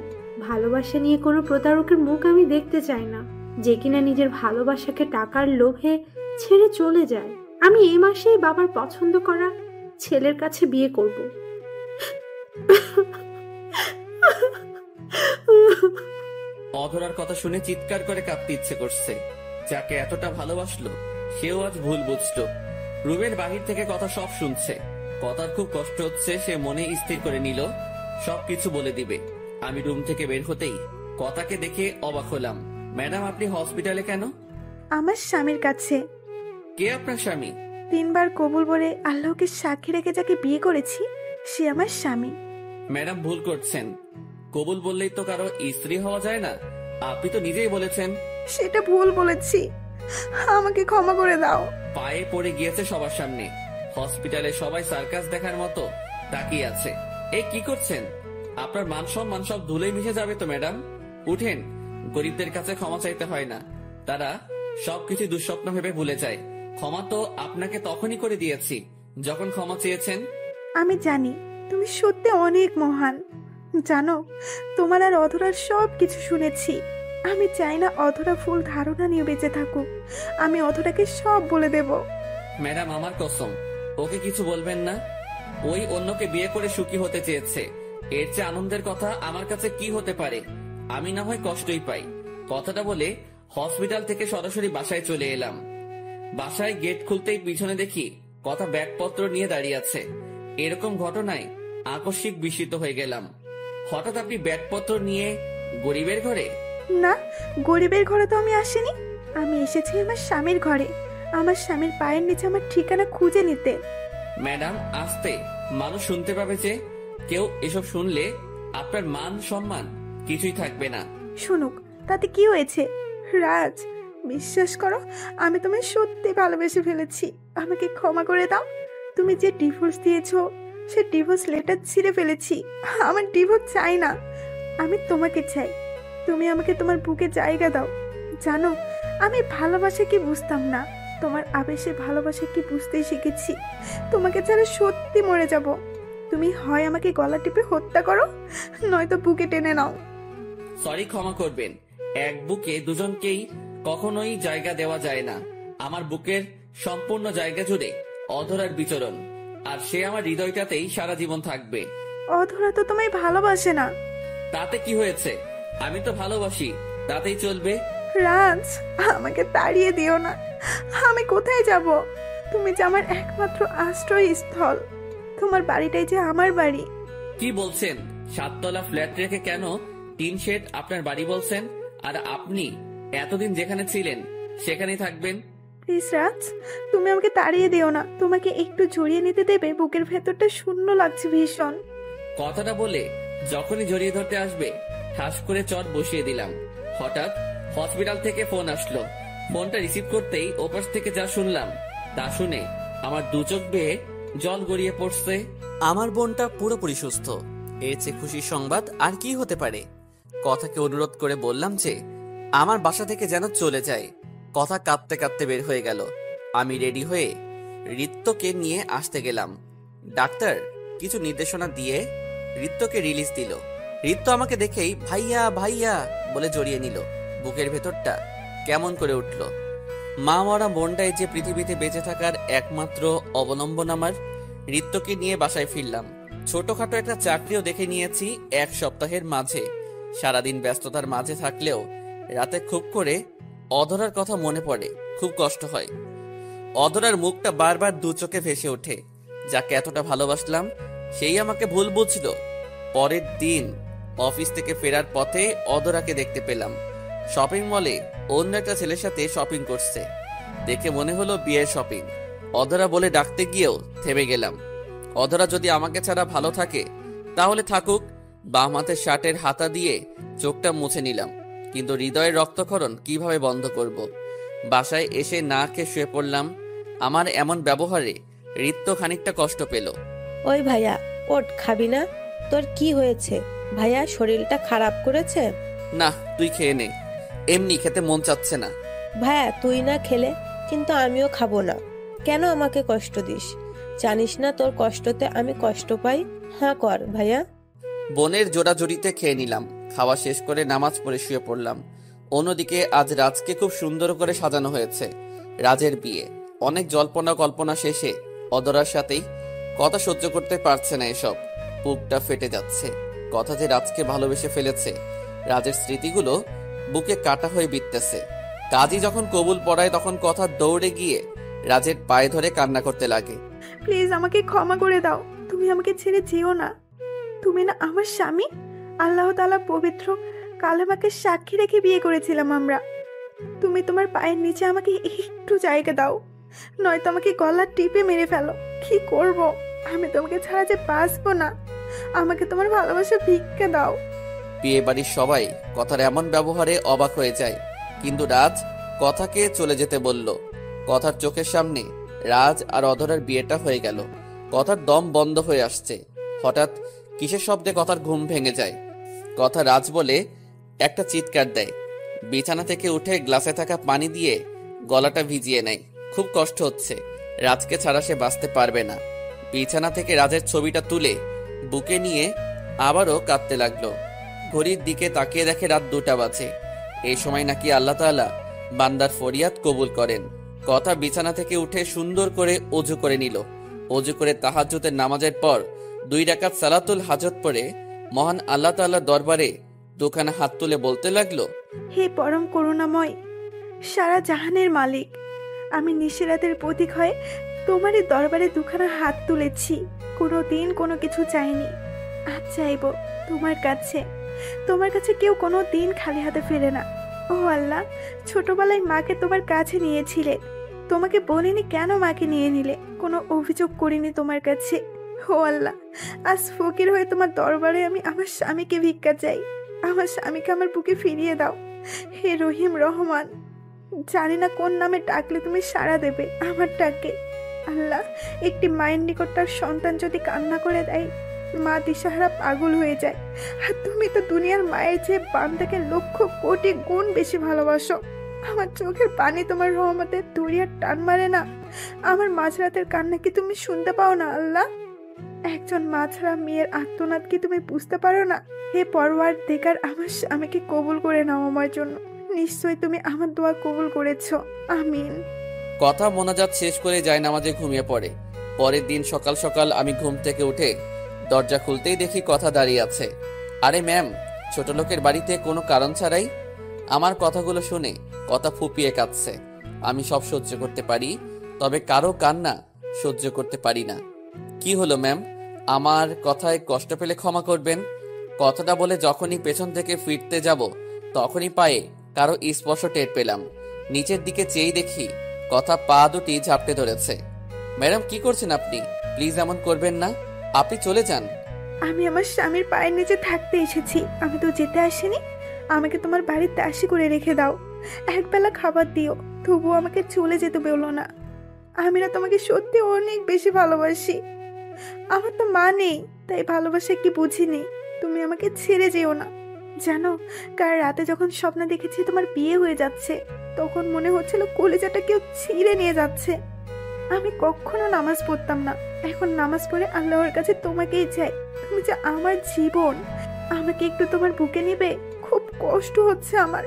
ভালোবাসা নিয়ে কোনো প্রতারকের মুখ আমি দেখতে চাই না, যে কিনা নিজের ভালোবাসাকে টাকার লোভে ছেড়ে চলে যায়। আমি এই মাসেই বাবার পছন্দ করা ছেলের কাছে বিয়ে করব। অধরার কথা শুনে চিৎকার করে কাঁদতে ইচ্ছে করছে। যাকে এতটা ভালোবাসলো সেও আজ ভুল বুঝলো। রুমের বাহির থেকে কথা সব শুনছে। কথার খুব কষ্ট হচ্ছে, সে মনে স্থির করে নিল সবকিছু বলে দিবে। আমি রুম থেকে বের হতেই কথাকে দেখে অবাক হলাম। ম্যাডাম, আপনি হসপিটালে কেন? আমার স্বামীর কাছে। কে আপনার স্বামী? 3 বার কবুল বলে আল্লাহকে সাক্ষী রেখে যাকে বিয়ে করেছি সে আমার স্বামী। ম্যাডাম ভুল করছেন। কবুল বললেই তো কারো স্ত্রী হওয়া যায় না। আপনি তো নিজেই বলেছেন। সেটা ভুল বলেছি, আমাকে ক্ষমা করে দাও। পায়ে পড়ে গিয়েছে সবার সামনে, হসপিটালে সবাই সার্কাস দেখার মতো তাকিয়ে আছে। এই কি করছেন? আপনার মান সম্মান সব ধুলোয় মিশে যাবে তো ম্যাডাম। উঠেন, গরিবদের কাছে ক্ষমা চাইতে হয় না, তারা সবকিছু দুঃস্বপ্ন ভেবে ভুলে যায়। ক্ষমা তো আপনাকে তখনই করে দিয়েছি যখন ক্ষমা চেয়েছেন। আমি জানি তুমি সত্যি অনেক মহান। জানো, তোমার আর অধরার সব কিছু শুনেছি। আমি চাই না অধরা ফুল ধারণা নিয়ে বেঁচে থাকুক। আমি অধরাকে সব বলে দেব। ম্যাডাম, আমার কসম, ওকে কিছু বলবেন না। ওই অন্যকে বিয়ে করে সুখী হতে চেয়েছে। এর চেয়ে আনন্দের কথা আমার কাছে কি হতে পারে? আমি না হয় কষ্টই পাই। কথাটা বলে হসপিটাল থেকে সরাসরি বাসায় চলে এলাম। বাসায় গেট খুলতেই পিছনে দেখি কথা ব্যাগপত্র নিয়ে দাঁড়িয়ে আছে। এরকম ঘটনায় আকস্মিক বিস্মিত হয়ে গেলাম। হঠাৎ আপনি ব্যাগপত্র নিয়ে গরিবের ঘরে? না, গরিবের ঘরে তো আমি আসিনি। আমি এসেছি আমার স্বামীর ঘরে, আমার স্বামীর পায়ের নিচে আমার ঠিকানা খুঁজে নিতে। ম্যাডাম, আস্তে, মানুষ শুনতে পাবে যে। কেউ এসব শুনলে আপনার মান সম্মান কিছুই থাকবে না। শুনুক, তাতে কি হয়েছে? রাজ, বিশ্বাস করো, আমি তোমায় সত্যি ভালোবেসে ফেলেছি। আমাকে ক্ষমা করে দাও। তুমি যে ডিভোর্স দিয়েছো, সে ডিভোর্স লেটার ছিঁড়ে ফেলেছি। আমার ডিভোর্স চাই না, আমি তোমাকে চাই। তুমি আমাকে তোমার বুকে জায়গা দাও। জানো, আমি ভালোবাসা কি বুঝতাম না, তোমার আবেশে ভালোবাসা কি বুঝতে শিখেছি। তোমাকে ছাড়া সত্যি মরে যাব। তুমি হয় আমাকে গলা টিপে হত্যা করো, নয়তো বুকে টেনে নাও। সরি, ক্ষমা করবেন। এক বুকে দুজনকেই কখনোই জায়গা দেওয়া যায় না। আমার বুকের সম্পূর্ণ জায়গা জুড়ে অধরার বিচরণ, আর সে আমার হৃদয়টাতেই সারা জীবন থাকবে। অধরা তো তোমায় ভালোবাসে না। তাতে কি হয়েছে? আমি তো ভালোবাসি, তাতেই চলবে। রাজ, আমাকে তাড়িয়ে দিও না। আমি কোথায় যাব? তুমি যে আমার একমাত্র আশ্রয়স্থল। তোমার বাড়িটাই যে আমার বাড়ি। কি বলছেন? 7 তলা ফ্ল্যাট রেখে কেন টিন শেড আপনার বাড়ি বলছেন? আর আপনি এতদিন যেখানে ছিলেন সেখানেই থাকবেন। প্লিজ রাজ, তুমি আমাকে তাড়িয়ে দিও না। তোমাকে একটু জড়িয়ে নিতে দেবে? বুকের ভেতরটা শূন্য লাগছে ভীষণ। কথাটা বলে যখনই জড়িয়ে ধরতে আসবে ঠাস করে চট বসিয়ে দিলাম। হঠাৎ হসপিটাল থেকে ফোন আসলো। ফোনটা রিসিভ করতেই ওপাশ থেকে যা শুনলাম তা শুনে আমার দু চোখ বেয়ে জল গড়িয়ে পড়ছে। আমার বোনটা পুরোপুরি সুস্থ। এর চেয়ে খুশির সংবাদ আর কি হতে পারে? কথাকে অনুরোধ করে বললাম যে আমার বাসা থেকে যেন চলে যায়। কথা কাঁদতে কাঁদতে বের হয়ে গেল। আমি রেডি হয়ে রিত্তকে নিয়ে আসতে গেলাম। ডাক্তার কিছু নির্দেশনা দিয়ে রিত্তকে রিলিজ দিল। রিত্ত আমাকে দেখেই ভাইয়া ভাইয়া বলে জড়িয়ে নিল। বুকের ভেতরটা কেমন করে উঠল। মা মরা বোনটাই যে পৃথিবীতে বেঁচে থাকার একমাত্র অবলম্বন আমার। রিত্তকে নিয়ে বাসায় ফিরলাম। ছোটখাটো একটা চাকরিও দেখে নিয়েছি 1 সপ্তাহের মাঝে। সারাদিন ব্যস্ততার মাঝে থাকলেও রাতে খুব করে অধরার কথা মনে পড়ে, খুব কষ্ট হয়। অধরার মুখটা বারবার দু চোখে ভেসে ওঠে। যাকে এতটা ভালোবাসলাম সেই আমাকে ভুল বুঝলো। পরের দিন অফিস থেকে ফেরার পথে অধরাকে দেখতে পেলাম। শপিং মলে অন্য একটা ছেলের সাথে শপিং করছে। দেখে মনে হলো বিয়ের শপিং। অধরা বলে ডাকতে গিয়েও থেমে গেলাম। অধরা যদি আমাকে ছাড়া ভালো থাকে তাহলে থাকুক। বাম হাতের শার্টের হাতা দিয়ে চোখটা মুছে নিলাম, কিন্তু হৃদয়ের রক্তক্ষরণ কিভাবে বন্ধ করব? বাসায় এসে না খেয়ে শুয়ে পড়লাম। আমার এমন ব্যবহারে রিত্ত খানিকটা কষ্ট পেল। ওই ভাইয়া, ওঠ, খাবি না? তোর কি হয়েছে? ভাইয়া শরীরটা খারাপ করেছে? না, তুই খেয়ে নে, এমনি খেতে মন চাচ্ছে না। ভাইয়া, তুই না খেলে কিন্তু আমিও খাবো না। কেন আমাকে কষ্ট দিস? জানিস না তোর কষ্টতে আমি কষ্ট পাই? হ্যাঁ কর ভাইয়া। বোনের জোড়াজুড়িতে খেয়ে নিলাম। খাওয়া শেষ করে নামাজ পড়ে শুয়ে পড়লাম। অন্যদিকে আজ রাজকে খুব সুন্দর করে সাজানো হয়েছে। রাজের বিয়ে। অনেক জল্পনা কল্পনা শেষে অধরার সাথেই। কথা সহ্য করতে পারছে না এসব। বুকটা ফেটে যাচ্ছে। কথা যে রাজকে ভালোবেসে ফেলেছে। রাজের স্মৃতিগুলো বুকে কাটা হয়ে বিঁধতেছে। কাজী যখন কবুল পড়ায় তখন কথা দৌড়ে গিয়ে রাজের পায়ে ধরে কান্না করতে লাগে। প্লিজ আমাকে ক্ষমা করে দাও। তুমি আমাকে ছেড়ে যেও না। তুমি না আমার স্বামী। আল্লাহ তাআলা পবিত্র কালেমাকে সাক্ষী রেখে বিয়ে করেছিলাম আমরা। তুমি তোমার পায়ের নিচে আমাকে একটু জায়গা দাও, নয়তো আমাকে গলা টিপে মেরে ফেলো। কি করব? আমি তোমাকে ছাড়া যে বাঁচবো না। আমাকে তোমার ভালোবাসা ভিক্ষা দাও। বিয়ে বাড়ির সবাই কথার এমন ব্যবহারে অবাক হয়ে যায়, কিন্তু রাজ কথাকে চলে যেতে বলল। কথার চোখের সামনে রাজ আর অধরার বিয়েটা হয়ে গেল। কথার দম বন্ধ হয়ে আসছে। হঠাৎ কিসের শব্দে কথার ঘুম ভেঙে যায়। কথা রাজ বলে একটা চিৎকার দেয়। বিছানা থেকে উঠে গ্লাসে থাকা পানি দিয়ে গলাটা ভিজিয়ে নেয়। খুব কষ্ট হচ্ছে, রাজকে ছাড়া সে বাঁচতে পারবে না। বিছানা থেকে রাজের ছবিটা তুলে বুকে নিয়ে আবারও কাঁদতে লাগলো। ঘড়ির দিকে তাকিয়ে দেখে রাত 2টা বাজে। এই সময় নাকি আল্লাহ তাআলা বান্দার ফরিয়াদ কবুল করেন। কথা বিছানা থেকে উঠে সুন্দর করে অজু করে নিল। অজু করে তাহাজ্জুদের নামাজের পর 2 রাকাত সালাতুল হাজত পড়ে মহান আল্লাহ তাআলার দরবারে দুখানা হাত তুলে বলতে লাগলো, হে পরম করুণাময়, সারা জাহানের মালিক, আমি নিশিরাতের প্রতীক হয়ে তোমারই দরবারে দুখানা হাত তুলেছি। কোনোদিন কোনো কিছু চাইনি, আজ চাইব তোমার কাছে। তোমার কাছে কেউ কোনো দিন খালি হাতে ফেরে না। ও আল্লাহ, ছোটবেলায় মাকে তোমার কাছে নিয়েছিলে, তোমাকে বলিনি কেন মাকে নিয়ে নিলে, কোনো অভিযোগ করিনি তোমার কাছে। ও আল্লাহ, আজ ফকির হয়ে তোমার দরবারে আমি আমার স্বামীকে ভিক্ষা চাই। আমার স্বামীকে আমার বুকে ফিরিয়ে দাও। হে রহিম রহমান, জানি না কোন নামে ডাকলে তুমি সাড়া দেবে আমার ডাকে। আল্লাহ, একটি মায়ের নিকট তার সন্তান যদি কান্না করে দেয়, মা দিশাহারা পাগল হয়ে যায়। আর তুমি তো দুনিয়ার মায়ের চেয়ে বান্দাকে লক্ষ কোটি গুণ বেশি ভালোবাসো। আমার চোখের পানি তোমার রহমতের দরিয়ার টান মারে না? আমার মাঝরাতের কান্না কি তুমি শুনতে পাও না আল্লাহ? একজন মা ছাড়া মেয়ের আর্তনাদ কি তুমি বুঝতে পারো না? হে পরওয়ারদিগার, আমার স্বামীকে কবুল করে নাও আমার জন্য। নিশ্চয়ই তুমি আমার দোয়া কবুল করেছো, আমিন। কথা মোনাজাত শেষ করে যায় নামাজে ঘুমিয়ে পড়ে। পরের দিন সকাল সকাল আমি ঘুম থেকে উঠে দরজা খুলতেই দেখি কথা দাঁড়িয়ে আছে। আরে ম্যাম, ছোট লোকের বাড়িতে কোনো কারণ ছাড়াই? আমার কথাগুলো শুনে কথা ফুপিয়ে কাঁদছে। আমি সব সহ্য করতে পারি, তবে কারো কান্না সহ্য করতে পারি না। কি হলো ম্যাম, আমার কথায় কষ্ট পেলে ক্ষমা করবেন। কথাটা বলে যখনই পেছন থেকে ফিরতে যাব, তখনই পায়ে কারো স্পর্শ টের পেলাম। নিচের দিকে চেয়ে দেখি কথা পা দুটি ঝাপটে ধরেছে। ম্যাডাম, কি করছেন আপনি? প্লিজ এমন করবেন না, আপনি চলে যান। আমি আমার স্বামীর পায়ের নিচে থাকতে এসেছি, আমি তো যেতে আসিনি। আমাকে তোমার বাড়ির দাসী করে রেখে দাও, একবেলা খাবার দিও, তবুও আমাকে চলে যেতে বলো না। আমি না তোমাকে সত্যি অনেক বেশি ভালোবাসি। আমার তো মা নেই, তাই ভালোবাসা কি বুঝিনি। তুমি আমাকে ছেড়ে যেও না। জানো, কাল রাতে যখন স্বপ্ন দেখেছি তোমার বিয়ে হয়ে যাচ্ছে, তখন মনে হচ্ছিল কলিজাটা কেউ ছিঁড়ে নিয়ে যাচ্ছে। আমি কখনো নামাজ পড়তাম না, এখন নামাজ পড়ে আল্লাহর কাছে তোমাকেই চাই। তুমি যে আমার জীবন, আমাকে একটু তোমার বুকে নিবে? খুব কষ্ট হচ্ছে আমার,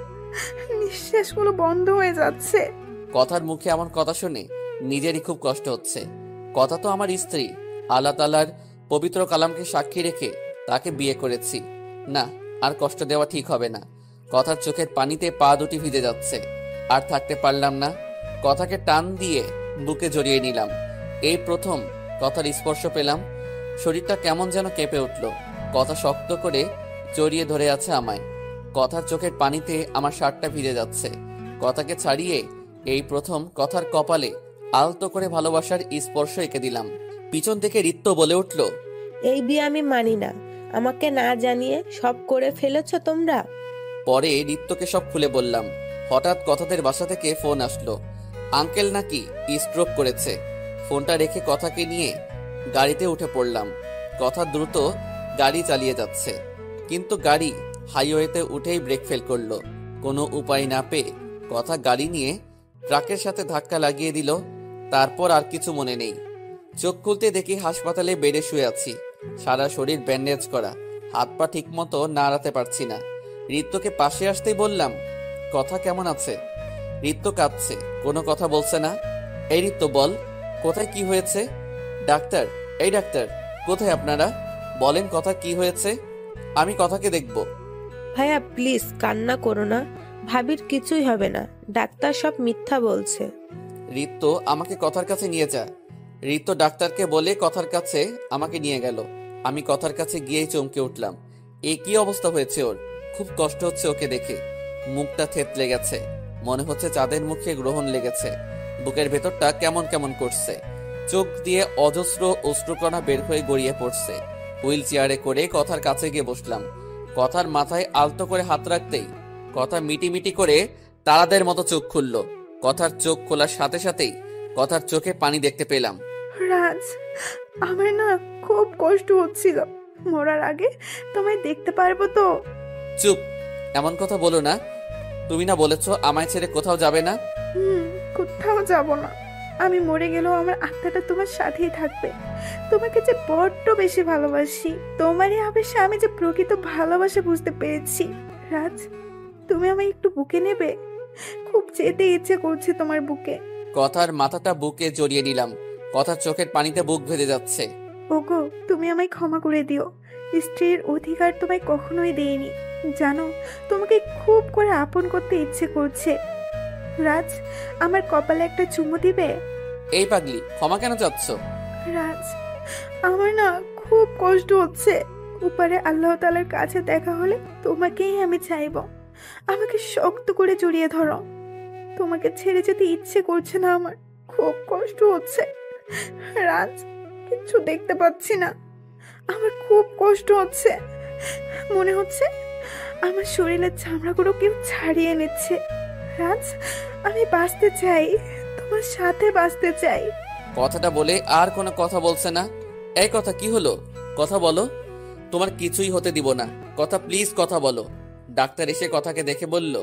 নিঃশ্বাসগুলো বন্ধ হয়ে যাচ্ছে। কথার মুখে এমন কথা শুনে নিজেরই খুব কষ্ট হচ্ছে। কথা তো আমার স্ত্রী, আল্লাহ তাআলার পবিত্র কালামকে সাক্ষী রেখে তাকে বিয়ে করেছি। না, আর কষ্ট দেওয়া ঠিক হবে না। কথার চোখের পানিতে পা দুটি ভিজে যাচ্ছে। আর থাকতে পারলাম না, কথাকে টান দিয়ে বুকে জড়িয়ে নিলাম। এই প্রথম কথার স্পর্শ পেলাম। শরীরটা কেমন যেন কেঁপে উঠল। কথা শক্ত করে জড়িয়ে ধরে আছে আমায়। কথার চোখের পানিতে আমার শার্টটা ভিজে যাচ্ছে। কথাকে ছাড়িয়ে এই প্রথম কথার কপালে আলতো করে ভালোবাসার স্পর্শ এঁকে দিলাম। পিছন থেকে রিত্য বলে উঠল, এই বিয়ে আমি মানি না, আমাকে না জানিয়ে সব করে ফেলেছ তোমরা। পরে রিত্তকে সব খুলে বললাম। হঠাৎ কথাদের বাসা থেকে ফোন আসলো। আঙ্কেল নাকি স্ট্রোক করেছে। ফোনটা রেখে কথাকে নিয়ে গাড়িতে উঠে পড়লাম। কথা দ্রুত গাড়ি চালিয়ে যাচ্ছে, কিন্তু গাড়ি হাইওয়েতে উঠেই ব্রেক ফেল করলো। কোনো উপায় না পেয়ে কথা গাড়ি নিয়ে ট্রাকের সাথে ধাক্কা লাগিয়ে দিল। তারপর আর কিছু মনে নেই। চোখ খুলতে দেখি হাসপাতালে বেডে শুয়ে আছি, সারা শরীর ব্যান্ডেজ করা, হাত পা ঠিক মতো নাড়াতে পারছি না। রিত্তকে পাশে আসতেই বললাম, কথা কেমন আছে? রিত্ত কাঁদছে, কোনো কথা বলছে না। এই রিত্ত বল, কোথায় কি হয়েছে? ডাক্তার, এই ডাক্তার, কোথায় আপনারা? বলেন কথা কি হয়েছে, আমি কথাকে দেখব। ভাইয়া প্লিজ কান্না করো না, ভাবির কিছুই হবে না, ডাক্তার সব মিথ্যা বলছে। রিত্ত আমাকে কথার কাছে নিয়ে যা। রিত্ত ডাক্তারকে বলে কথার কাছে আমাকে নিয়ে গেল। আমি কথার কাছে গিয়েই চমকে উঠলাম। এ কি অবস্থা হয়েছে ওর? খুব কষ্ট হচ্ছে ওকে দেখে। মুখটা থেতলে গেছে, মনে হচ্ছে চাঁদের মুখে গ্রহণ লেগেছে। বুকের ভেতরটা কেমন কেমন করছে, চোখ দিয়ে অজস্র অশ্রুকণা বের হয়ে গড়িয়ে পড়ছে। হুইল চেয়ারে করে কথার কাছে গিয়ে বসলাম। কথার মাথায় আলতো করে হাত রাখতেই কথা মিটি মিটি করে তারাদের মতো চোখ খুলল। কথার চোখ খোলার সাথে সাথেই কথার চোখে পানি দেখতে পেলাম। রাজ, আমার না খুব কষ্ট হচ্ছিল। মরার আগে তোমায় দেখতে পারবো তো? চুপ, এমন কথা বলো না। তুমি না বলেছো আমায় ছেড়ে কোথাও যাবে না? কোথাও যাব না। আমি মরে গেলেও আমার আত্মাটা তোমার সাথেই থাকবে। তোমাকে যে বড্ড বেশি ভালোবাসি। তোমারই আবেশে আমি যে প্রকৃত ভালোবাসা বুঝতে পেরেছি। রাজ, তুমি আমায় একটু বুকে নেবে? খুব যেতে ইচ্ছে করছে তোমার বুকে। কথার মাথাটা বুকে জড়িয়ে নিলাম। কথার চোখের পানিতে বুক ভেজে যাচ্ছে। ওগো, তুমি আমায় ক্ষমা করে দিও। স্ত্রীর অধিকার তোমায় কখনোই দেইনি। জানো, তোমাকে খুব করে আপন করতে ইচ্ছে করছে। রাজ, আমার কপালে একটা চুমু দিবে? এই পাগলি, ক্ষমা কেন চাচ্ছ? রাজ, আমার না খুব কষ্ট হচ্ছে। উপরে আল্লাহ তাআলার কাছে দেখা হলে তোমাকেই আমি চাইব। আমাকে শক্ত করে জড়িয়ে ধরো। তোমাকে ছেড়ে যেতে ইচ্ছে করছে না আমার। খুব কষ্ট হচ্ছে। রাজ, কিচ্ছু দেখতে পাচ্ছি না। আমার খুব কষ্ট হচ্ছে। মনে হচ্ছে আমার শরীরের চামড়াগুলো কেউ ছাড়িয়ে নিচ্ছে। রাজ, আমি বাঁচতে চাই, তোমার সাথে বাঁচতে চাই। কথাটা বলে আর কোনো কথা বলছে না। এই কথা কি হলো? কথা বলো। তোমার কিছুই হতে দিব না। কথা প্লিজ, কথা বলো। ডাক্তার এসে কথাকে দেখে বলল,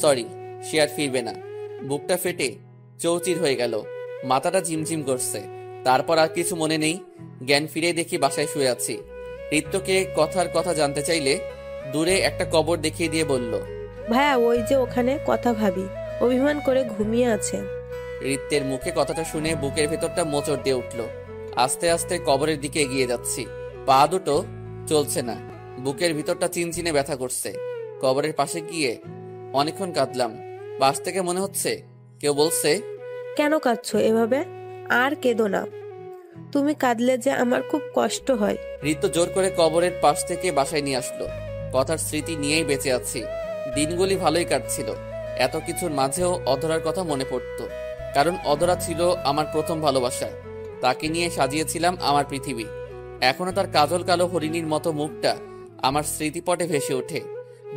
সরি, সে আর ফিরবে না। বুকটা ফেটে চৌচির হয়ে গেল। মাথাটা ঝিমঝিম করছে। তারপর আর কিছু মনে নেই। জ্ঞান ফিরে দেখি বাসায় শুয়ে আছি। ঋত্যকে কথার কথা জানতে চাইলে দূরে একটা কবর দেখিয়ে দিয়ে বলল, ভাইয়া ওই যে ওখানে কথা ভাবি অভিমান করে ঘুমিয়ে আছে। ঋত্যের মুখে কথাটা শুনে বুকের ভেতরটা মোচড় দিয়ে উঠল। আস্তে আস্তে কবরের দিকে এগিয়ে যাচ্ছি। পা দুটো চলছে না। বুকের ভিতরটা চিনচিনে ব্যথা করছে। কবরের পাশে গিয়ে অনেকক্ষণ কাঁদলাম। পাশ থেকে মনে হচ্ছে কেউ বলছে, কেন কাঁদছো এভাবে? আর কেঁদো না, তুমি কাঁদলে যে আমার খুব কষ্ট হয়। ঋত্য জোর করে কবরের পাশ থেকে বাসায় নিয়ে আসলো। কথার স্মৃতি নিয়েই বেঁচে আছি। দিনগুলি ভালোই কাটছিল। এত কিছুর মাঝেও অধরার কথা মনে পড়তো। কারণ অধরা ছিল আমার প্রথম ভালোবাসা। তাকে নিয়ে সাজিয়েছিলাম আমার পৃথিবী। এখনো তার কাজল কালো হরিণীর মতো মুখটা আমার স্মৃতিপটে ভেসে ওঠে।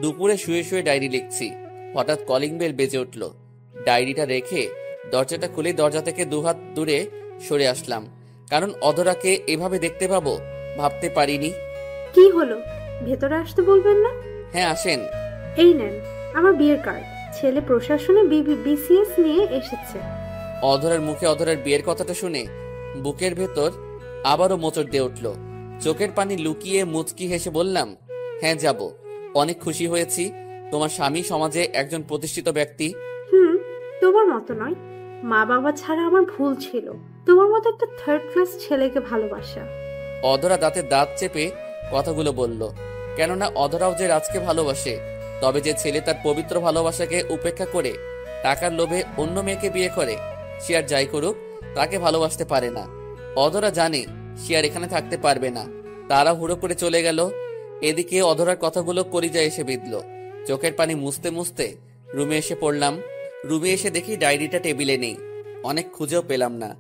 দুপুরে শুয়ে শুয়ে ডায়েরি লিখছি। হঠাৎ কলিং বেল বেজে উঠল। ডায়েরিটা রেখে দরজাটা খুলে দরজা থেকে দুহাত দূরে সরে আসলাম। কারণ অধরাকে এভাবে দেখতে পাবো ভাবতে পারিনি। কি হলো, ভেতরে আসতে বলবেন না? হ্যাঁ, আসেন। এই নেন আমার বিয়ের কার্ড। ছেলে প্রশাসনে বিসিএস নিয়ে এসেছে। অধরার মুখে অধরার বিয়ের কথাটা শুনে বুকের ভেতর আবারও মোচড় দিয়ে উঠল। চোখের পানি লুকিয়ে মুচকি হেসে বললাম, হ্যাঁ যাব। অনেক খুশি হয়েছি। তোমার স্বামী সমাজে একজন প্রতিষ্ঠিত ব্যক্তি। তোমার মতো নয়। মা বাবা ছাড়া আমার ভুল ছিল তোমার মতো একটা থার্ড ক্লাস ছেলেকে ভালোবাসা। অধরা দাঁতে দাঁত চেপে কথাগুলো বলল। কেননা অধরাও যে রাজকে ভালোবাসে। তবে যে ছেলে তার পবিত্র ভালোবাসাকে উপেক্ষা করে টাকার লোভে অন্য মেয়েকে বিয়ে করে, সে আর যাই করুক তাকে ভালোবাসতে পারে না। অধরা জানে সে আর এখানে থাকতে পারবে না। তারা হুড়ো করে চলে গেল। এদিকে অধরার কথাগুলো কলিজায় এসে বিঁধল। চোখের পানি মুছতে মুছতে রুমে এসে পড়লাম। রুমে এসে দেখি ডায়েরিটা টেবিলে নেই। অনেক খুঁজেও পেলাম না।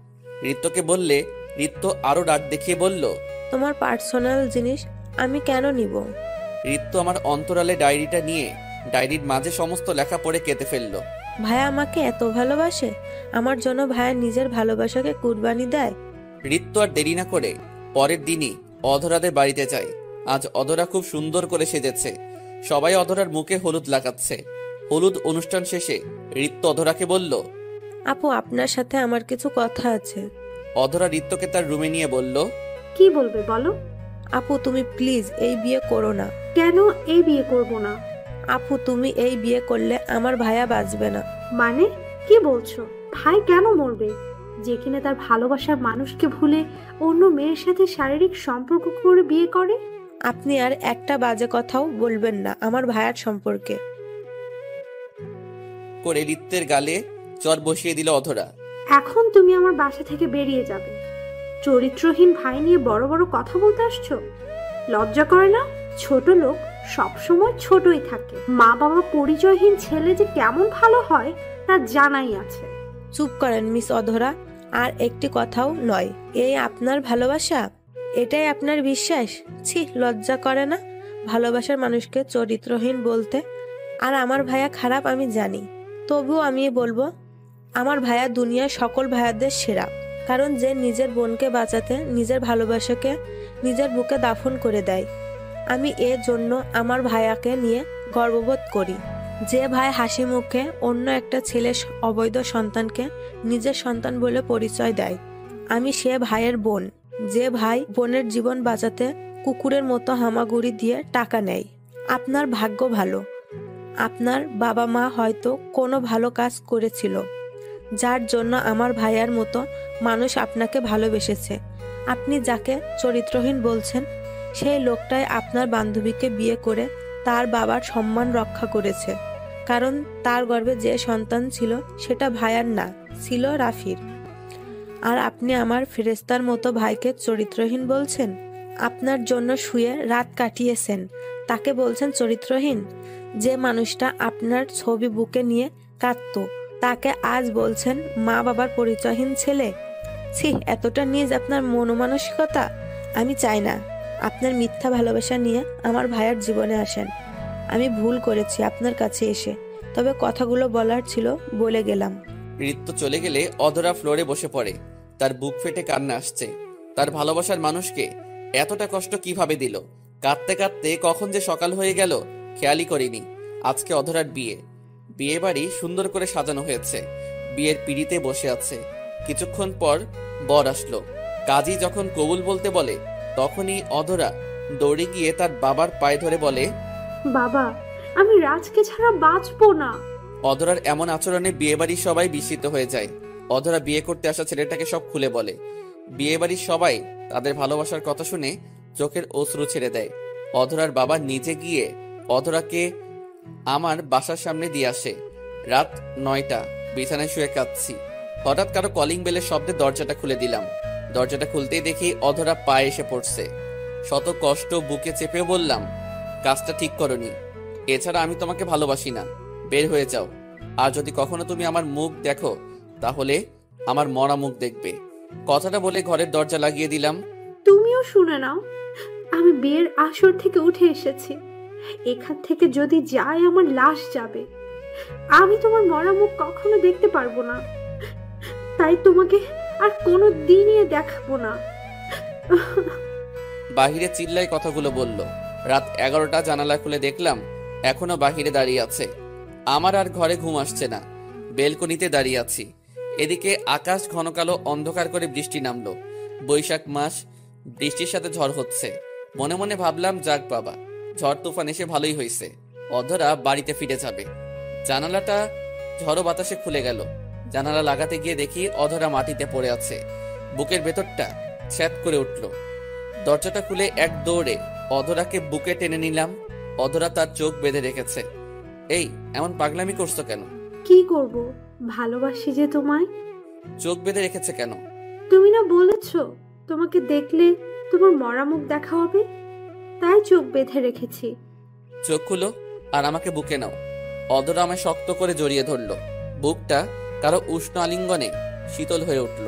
ঋত্যকে বললে ঋত্য আরো ডাক দেখিয়ে বলল, তোমার পার্সোনাল জিনিস আমি কেন নিব? ঋত্য আমার অন্তরালে ডায়েরিটা নিয়ে ডায়েরির মাঝে সমস্ত লেখা পড়ে কেটে ফেলল। ভাইয়া আমাকে এত ভালোবাসে, আমার জন্য ভাইয়া নিজের ভালোবাসাকে কুরবানি দেয়। ঋত্য আর দেরি না করে পরের দিনই অধরাদের বাড়িতে যায়। আজ অধরা খুব সুন্দর করে সেজেছে। সবাই অধরার মুখে হলুদ লাগাচ্ছে। হলুদ অনুষ্ঠান শেষে ঋত্য অধরাকে বলল, আপু আপনার সাথে আমার কিছু কথা আছে। অধরা ঋত্যকে তার রুমে নিয়ে বলল, কি বলবে বলো? আপু তুমি প্লিজ এই বিয়ে করো না। কেন এই বিয়ে করব না? আপু তুমি এই বিয়ে করলে আমার ভাইয়া বাঁচবে না। মানে কি বলছো? ভাই কেন মরবে? যে কিনা তার ভালোবাসার মানুষকে ভুলে অন্য মেয়ের সাথে শারীরিক সম্পর্ক করে বিয়ে করে। আপনি আর একটা বাজে কথাও বলবেন না আমার ভাইয়ার সম্পর্কে। করে ঋত্যের গালে চর বসিয়ে দিল অধরা। এখন তুমি আমার বাসা থেকে বেরিয়ে যাবে। চরিত্রহীন ভাই নিয়ে বড় বড় কথা বলতে আসছো? লজ্জা করে না? ছোট লোক সবসময় ছোটই থাকে। মা বাবা পরিচয়হীন ছেলে যে কেমন ভালো হয় তা জানাই আছে। চুপ করেন মিস অধরা, আর একটি কথাও নয়। এই আপনার ভালোবাসা? এটাই আপনার বিশ্বাস? ছি, লজ্জা করে না? ভালোবাসার মানুষকে চরিত্রহীন বলতে। আর আমার ভাইয়া খারাপ আমি জানি, তবুও আমি বলবো আমার ভাইয়া দুনিয়ার সকল ভাইয়াদের সেরা। কারণ যে নিজের বোনকে বাঁচাতে নিজের ভালোবাসাকে নিজের বুকে দাফন করে দেয়। আমি এর জন্য আমার ভাইয়াকে নিয়ে গর্ববোধ করি। যে ভাই হাসি মুখে অন্য একটা ছেলের অবৈধ সন্তানকে নিজের সন্তান বলে পরিচয় দেয়, আমি সে ভাইয়ের বোন। যে ভাই বোনের জীবন বাঁচাতে কুকুরের মতো হামাগুড়ি দিয়ে টাকা নেয়। আপনার ভাগ্য ভালো, আপনার বাবা মা হয়তো কোনো ভালো কাজ করেছিল, যার জন্য আমার ভাইয়ার মতো মানুষ আপনাকে ভালোবেসেছে। আপনি যাকে চরিত্রহীন বলছেন, সেই লোকটাই আপনার বান্ধবীকে বিয়ে করে তার বাবার সম্মান রক্ষা করেছে। কারণ তার গর্ভে যে সন্তান ছিল সেটা ভাইয়ার না, ছিল রাফির। আর আপনি আমার ফেরেস্তার মতো ভাইকে চরিত্রহীন বলছেন। আপনার জন্য শুয়ে রাত কাটিয়েছেন, তাকে বলছেন চরিত্রহীন। যে মানুষটা আপনার ছবি বুকে নিয়ে কাঁদত, তাকে আজ বলছেন মা বাবার পরিচয়হীন ছেলে। ছি, এতটা নিজ আপনার মনোমানসিকতা। আমি চাই না আপনার মিথ্যা ভালোবাসা নিয়ে আমার ভাইয়ের জীবনে আসেন। আমি ভুল করেছি আপনার কাছে এসে, তবে কথাগুলো বলার ছিল বলে গেলাম। ঋতু চলে গেলে অধরা ফ্লোরে বসে পড়ে। তার বুক ফেটে কান্না আসছে। তার ভালোবাসার মানুষকে এতটা কষ্ট কিভাবে দিল। কাঁদতে কাঁদতে কখন যে সকাল হয়ে গেল খেয়ালই করিনি। আজকে অধরার বিয়ে। বিয়ে বাড়ি সুন্দর করে সাজানো হয়েছে। বিয়ের পিঁড়িতে বসে আছে। কিছুক্ষণ পর বর আসলো। কাজী যখন কবুল বলতে বলে, তখনই অধরা দৌড়ে গিয়ে তার বাবার পায়ে ধরে বলে, বাবা, আমি রাজকে ছাড়া বাঁচবো না। অধরার এমন আচরণে বিয়েবাড়ির সবাই বিস্মিত হয়ে যায়। অধরা বিয়ে করতে আসা ছেলেটাকে সব খুলে বলে। বিয়েবাড়ির সবাই তাদের ভালোবাসার কথা শুনে চোখের অশ্রু ছেড়ে দেয়। অধরার বাবা নিজে গিয়ে অধরাকে আমার বাসার সামনে দিয়ে আসে। রাত 9টা, বিছানায় শুয়ে কাঁদছি। হঠাৎ কারো কলিং বেলের শব্দে দরজাটা খুলে দিলাম। দরজাটা খুলতেই দেখি অধরা পায়ে এসে পড়ছে। শত কষ্ট বুকে চেপেও বললাম, কাজটা ঠিক করনি। এছাড়া আমি তোমাকে ভালোবাসি না, বের হয়ে যাও। আর যদি কখনো তুমি আমার মুখ দেখো, তাহলে আমার মরা মুখ দেখবে। কথাটা বলে ঘরের দরজা লাগিয়ে দিলাম। তুমিও শুনে নাও, আমি বিয়ের আসর থেকে উঠে এসেছি। এখান থেকে যদি যায় আমার লাশ যাবে। আমি তোমার মরা মুখ কখনো দেখতে পারবো না, তাই তোমাকে আর কোনো দিনই দেখাবো না। বাহিরে চিল্লাই কথাগুলো বলল। রাত 11টা, জানালা খুলে দেখলাম এখনো বাহিরে দাঁড়িয়ে আছে। আমার আর ঘরে ঘুম আসছে না। বেলকনিতে দাঁড়িয়ে আছি। এদিকে আকাশ ঘন কালো অন্ধকার করে বৃষ্টি নামলো। বৈশাখ মাস, বৃষ্টির সাথে ঝড় হচ্ছে। মনে মনে ভাবলাম, যাক বাবা, ঝড় তুফান এসে ভালোই হয়েছে। অধরা বাড়িতে ফিরে যাবে। জানালাটা ঝড়ো বাতাসে খুলে গেল। জানালা লাগাতে গিয়ে দেখি অধরা মাটিতে পড়ে আছে। বুকের ভেতরটা ছ্যাদ করে উঠল। দরজাটা খুলে এক দৌড়ে অধরাকে বুকে টেনে নিলাম। অধরা তার চোখ বেঁধে রেখেছে। এই, এমন পাগলামি করছো কেন? কি করব, ভালোবাসি যে তোমায়। চোখ বেঁধে রেখেছে কেন? তুমি না বলেছো তোমাকে দেখলে তোমার মরা মুখ দেখা হবে, তাই চোখ বেঁধে রেখেছি। চোখ খুলো আর আমাকে বুকে নাও। অধরা আমায় শক্ত করে জড়িয়ে ধরলো। বুকটা কারো উষ্ণ আলিঙ্গনে শীতল হয়ে উঠল।